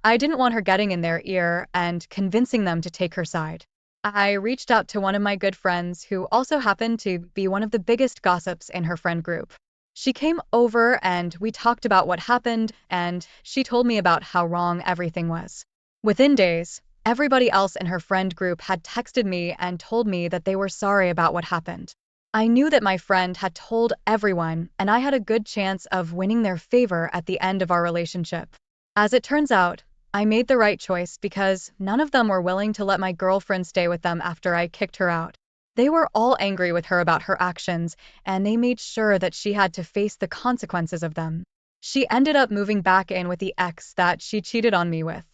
I didn't want her getting in their ear and convincing them to take her side. I reached out to one of my good friends who also happened to be one of the biggest gossips in her friend group. She came over and we talked about what happened, and she told me about how wrong everything was. Within days, everybody else in her friend group had texted me and told me that they were sorry about what happened. I knew that my friend had told everyone, and I had a good chance of winning their favor at the end of our relationship. As it turns out, I made the right choice because none of them were willing to let my girlfriend stay with them after I kicked her out. They were all angry with her about her actions, and they made sure that she had to face the consequences of them. She ended up moving back in with the ex that she cheated on me with.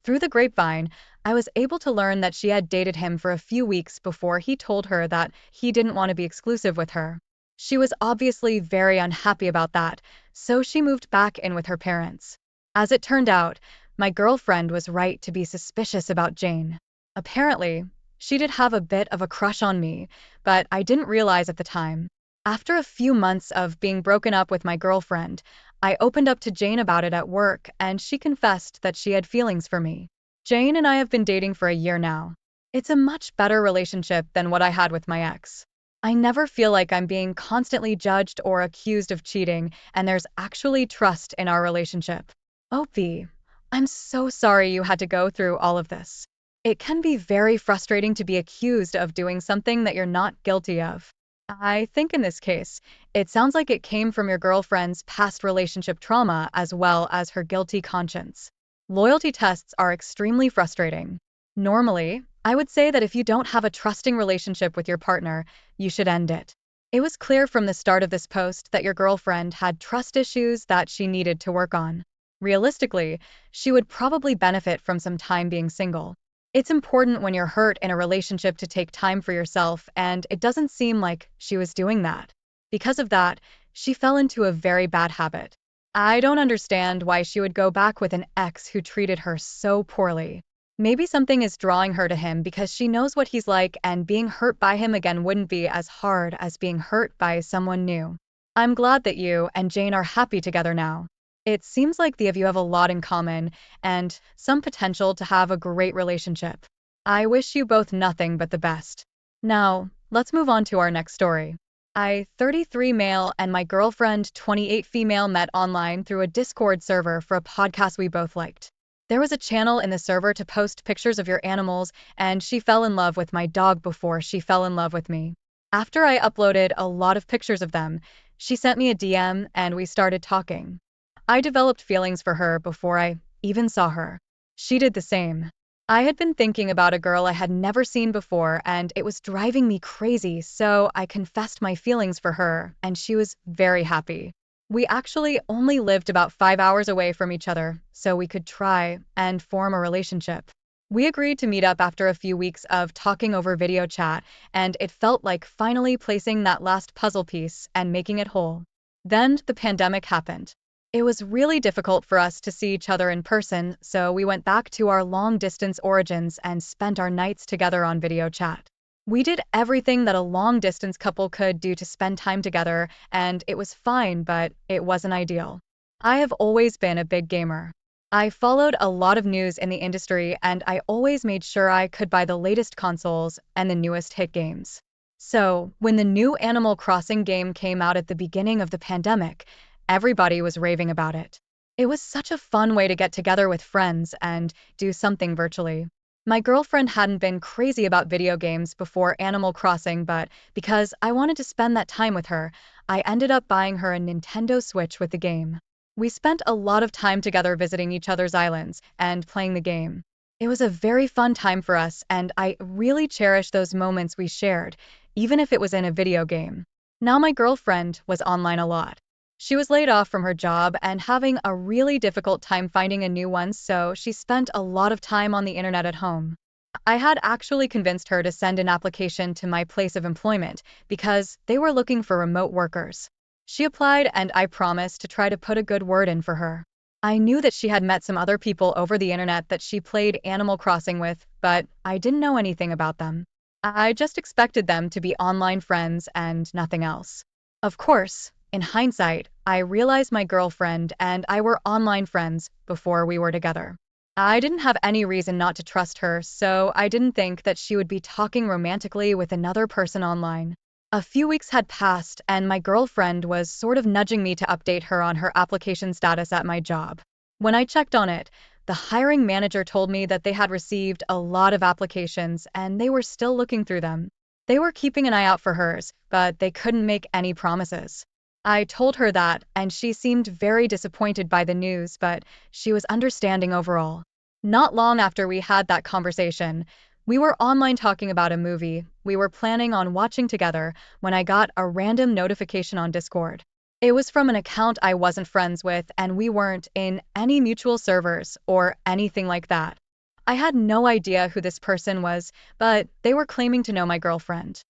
Through the grapevine, I was able to learn that she had dated him for a few weeks before he told her that he didn't want to be exclusive with her. She was obviously very unhappy about that, so she moved back in with her parents. As it turned out, my girlfriend was right to be suspicious about Jane. Apparently, she did have a bit of a crush on me, but I didn't realize at the time. After a few months of being broken up with my girlfriend, I opened up to Jane about it at work, and she confessed that she had feelings for me. Jane and I have been dating for a year now. It's a much better relationship than what I had with my ex. I never feel like I'm being constantly judged or accused of cheating, and there's actually trust in our relationship. Opie, I'm so sorry you had to go through all of this. It can be very frustrating to be accused of doing something that you're not guilty of. I think in this case, it sounds like it came from your girlfriend's past relationship trauma as well as her guilty conscience. Loyalty tests are extremely frustrating. Normally, I would say that if you don't have a trusting relationship with your partner, you should end it. It was clear from the start of this post that your girlfriend had trust issues that she needed to work on. Realistically, she would probably benefit from some time being single. It's important when you're hurt in a relationship to take time for yourself, and it doesn't seem like she was doing that. Because of that, she fell into a very bad habit. I don't understand why she would go back with an ex who treated her so poorly. Maybe something is drawing her to him because she knows what he's like, and being hurt by him again wouldn't be as hard as being hurt by someone new. I'm glad that you and Jane are happy together now. It seems like the of you have a lot in common and some potential to have a great relationship. I wish you both nothing but the best. Now, let's move on to our next story. I, 33 male, and my girlfriend, 28 female, met online through a Discord server for a podcast we both liked. There was a channel in the server to post pictures of your animals, and she fell in love with my dog before she fell in love with me. After I uploaded a lot of pictures of them, she sent me a DM and we started talking. I developed feelings for her before I even saw her. She did the same. I had been thinking about a girl I had never seen before, and it was driving me crazy, so I confessed my feelings for her, and she was very happy. We actually only lived about 5 hours away from each other, so we could try and form a relationship. We agreed to meet up after a few weeks of talking over video chat, and it felt like finally placing that last puzzle piece and making it whole. Then the pandemic happened. It was really difficult for us to see each other in person, so we went back to our long-distance origins and spent our nights together on video chat. We did everything that a long-distance couple could do to spend time together, and it was fine, but it wasn't ideal. I have always been a big gamer. I followed a lot of news in the industry, and I always made sure I could buy the latest consoles and the newest hit games. So, when the new Animal Crossing game came out at the beginning of the pandemic, everybody was raving about it. It was such a fun way to get together with friends and do something virtually. My girlfriend hadn't been crazy about video games before Animal Crossing, but because I wanted to spend that time with her, I ended up buying her a Nintendo Switch with the game. We spent a lot of time together visiting each other's islands and playing the game. It was a very fun time for us, and I really cherish those moments we shared, even if it was in a video game. Now my girlfriend was online a lot. She was laid off from her job and having a really difficult time finding a new one, so she spent a lot of time on the internet at home. I had actually convinced her to send an application to my place of employment because they were looking for remote workers. She applied, and I promised to try to put a good word in for her. I knew that she had met some other people over the internet that she played Animal Crossing with, but I didn't know anything about them. I just expected them to be online friends and nothing else. Of course, in hindsight, I realized my girlfriend and I were online friends before we were together. I didn't have any reason not to trust her, so I didn't think that she would be talking romantically with another person online. A few weeks had passed, and my girlfriend was sort of nudging me to update her on her application status at my job. When I checked on it, the hiring manager told me that they had received a lot of applications and they were still looking through them. They were keeping an eye out for hers, but they couldn't make any promises. I told her that, and she seemed very disappointed by the news, but she was understanding overall. Not long after we had that conversation, we were online talking about a movie we were planning on watching together when I got a random notification on Discord. It was from an account I wasn't friends with, and we weren't in any mutual servers or anything like that. I had no idea who this person was, but they were claiming to know my girlfriend.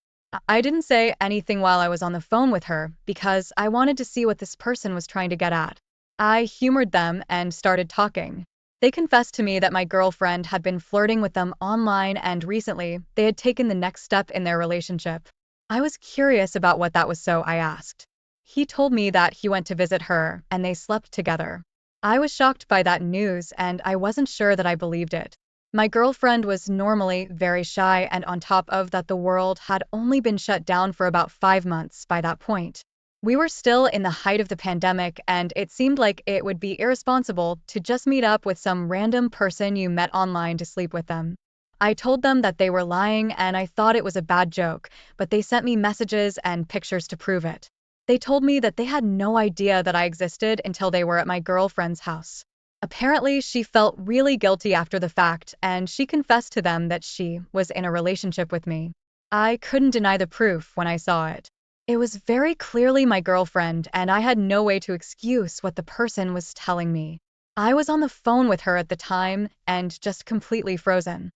I didn't say anything while I was on the phone with her because I wanted to see what this person was trying to get at. I humored them and started talking. They confessed to me that my girlfriend had been flirting with them online, and recently they had taken the next step in their relationship. I was curious about what that was, so I asked. He told me that he went to visit her and they slept together. I was shocked by that news and I wasn't sure that I believed it. My girlfriend was normally very shy, and on top of that, the world had only been shut down for about 5 months by that point. We were still in the height of the pandemic, and it seemed like it would be irresponsible to just meet up with some random person you met online to sleep with them. I told them that they were lying and I thought it was a bad joke, but they sent me messages and pictures to prove it. They told me that they had no idea that I existed until they were at my girlfriend's house. Apparently, she felt really guilty after the fact, and she confessed to them that she was in a relationship with me. I couldn't deny the proof when I saw it. It was very clearly my girlfriend, and I had no way to excuse what the person was telling me. I was on the phone with her at the time and just completely frozen.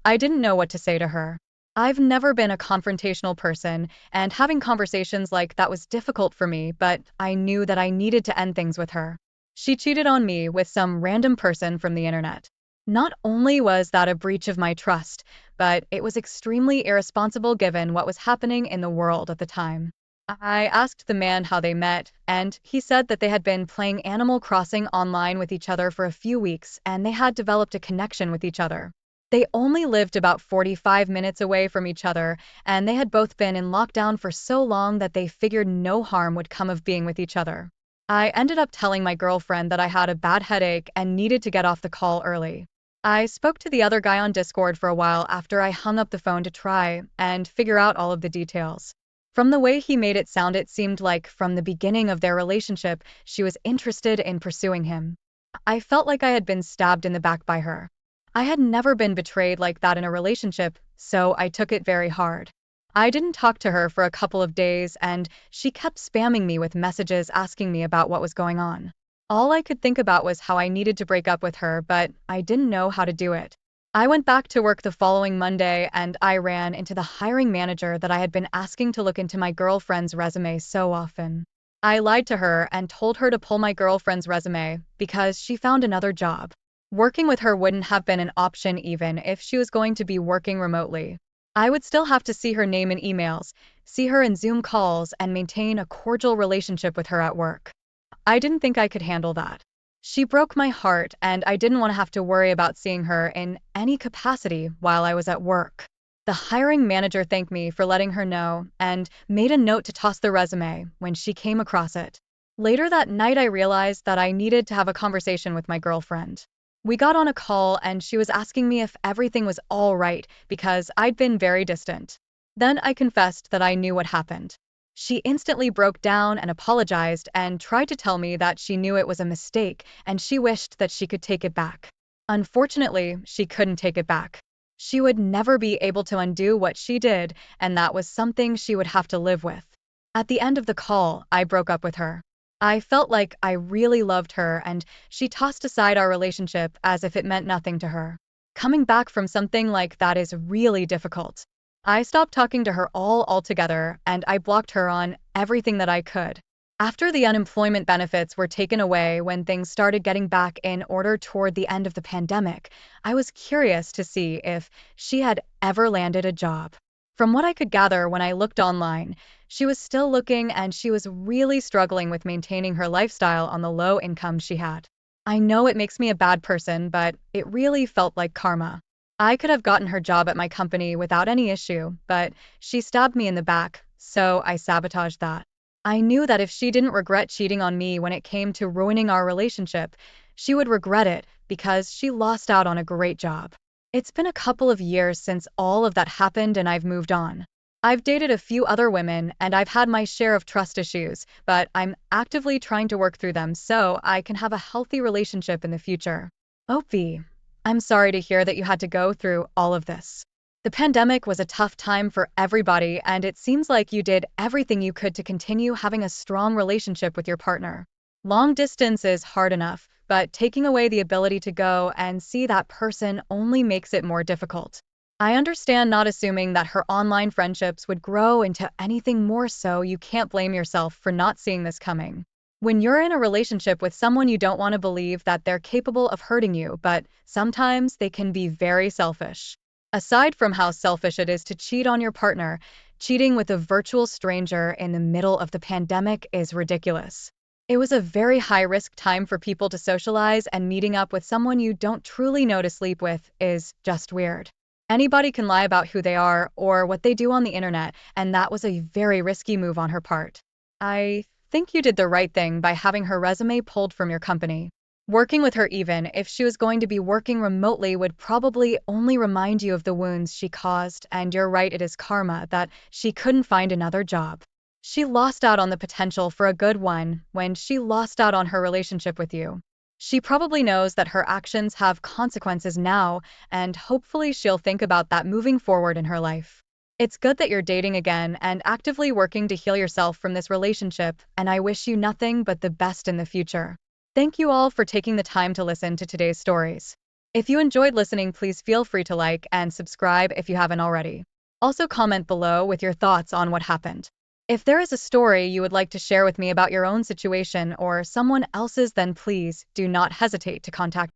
I didn't know what to say to her. I've never been a confrontational person, and having conversations like that was difficult for me, but I knew that I needed to end things with her. She cheated on me with some random person from the internet. Not only was that a breach of my trust, but it was extremely irresponsible given what was happening in the world at the time. I asked the man how they met, and he said that they had been playing Animal Crossing online with each other for a few weeks and they had developed a connection with each other. They only lived about 45 minutes away from each other, and they had both been in lockdown for so long that they figured no harm would come of being with each other. I ended up telling my girlfriend that I had a bad headache and needed to get off the call early. I spoke to the other guy on Discord for a while after I hung up the phone to try and figure out all of the details. From the way he made it sound, it seemed like from the beginning of their relationship, she was interested in pursuing him. I felt like I had been stabbed in the back by her. I had never been betrayed like that in a relationship, so I took it very hard. I didn't talk to her for a couple of days, and she kept spamming me with messages asking me about what was going on. All I could think about was how I needed to break up with her, but I didn't know how to do it. I went back to work the following Monday, and I ran into the hiring manager that I had been asking to look into my girlfriend's resume so often. I lied to her and told her to pull my girlfriend's resume because she found another job. Working with her wouldn't have been an option even if she was going to be working remotely. I would still have to see her name in emails, see her in Zoom calls, and maintain a cordial relationship with her at work. I didn't think I could handle that. She broke my heart, and I didn't want to have to worry about seeing her in any capacity while I was at work. The hiring manager thanked me for letting her know and made a note to toss the resume when she came across it. Later that night, I realized that I needed to have a conversation with my girlfriend. We got on a call and she was asking me if everything was all right because I'd been very distant. Then I confessed that I knew what happened. She instantly broke down and apologized and tried to tell me that she knew it was a mistake and she wished that she could take it back. Unfortunately, she couldn't take it back. She would never be able to undo what she did, and that was something she would have to live with. At the end of the call, I broke up with her. I felt like I really loved her, and she tossed aside our relationship as if it meant nothing to her. Coming back from something like that is really difficult. I stopped talking to her altogether, and I blocked her on everything that I could. After the unemployment benefits were taken away when things started getting back in order toward the end of the pandemic, I was curious to see if she had ever landed a job. From what I could gather when I looked online, she was still looking and she was really struggling with maintaining her lifestyle on the low income she had. I know it makes me a bad person, but it really felt like karma. I could have gotten her job at my company without any issue, but she stabbed me in the back, so I sabotaged that. I knew that if she didn't regret cheating on me when it came to ruining our relationship, she would regret it because she lost out on a great job. It's been a couple of years since all of that happened and I've moved on. I've dated a few other women and I've had my share of trust issues, but I'm actively trying to work through them so I can have a healthy relationship in the future. Opie, I'm sorry to hear that you had to go through all of this. The pandemic was a tough time for everybody, and it seems like you did everything you could to continue having a strong relationship with your partner. Long distance is hard enough, but taking away the ability to go and see that person only makes it more difficult. I understand not assuming that her online friendships would grow into anything more, so you can't blame yourself for not seeing this coming. When you're in a relationship with someone, you don't want to believe that they're capable of hurting you, but sometimes they can be very selfish. Aside from how selfish it is to cheat on your partner, Cheating with a virtual stranger in the middle of the pandemic is ridiculous. It was a very high-risk time for people to socialize, and meeting up with someone you don't truly know to sleep with is just weird. Anybody can lie about who they are or what they do on the internet, and that was a very risky move on her part. I think you did the right thing by having her resume pulled from your company. Working with her, even if she was going to be working remotely, would probably only remind you of the wounds she caused, and you're right, it is karma that she couldn't find another job. She lost out on the potential for a good one when she lost out on her relationship with you. She probably knows that her actions have consequences now, and hopefully she'll think about that moving forward in her life. It's good that you're dating again and actively working to heal yourself from this relationship, and I wish you nothing but the best in the future. Thank you all for taking the time to listen to today's stories. If you enjoyed listening, please feel free to like and subscribe if you haven't already. Also, comment below with your thoughts on what happened. If there is a story you would like to share with me about your own situation or someone else's, then please do not hesitate to contact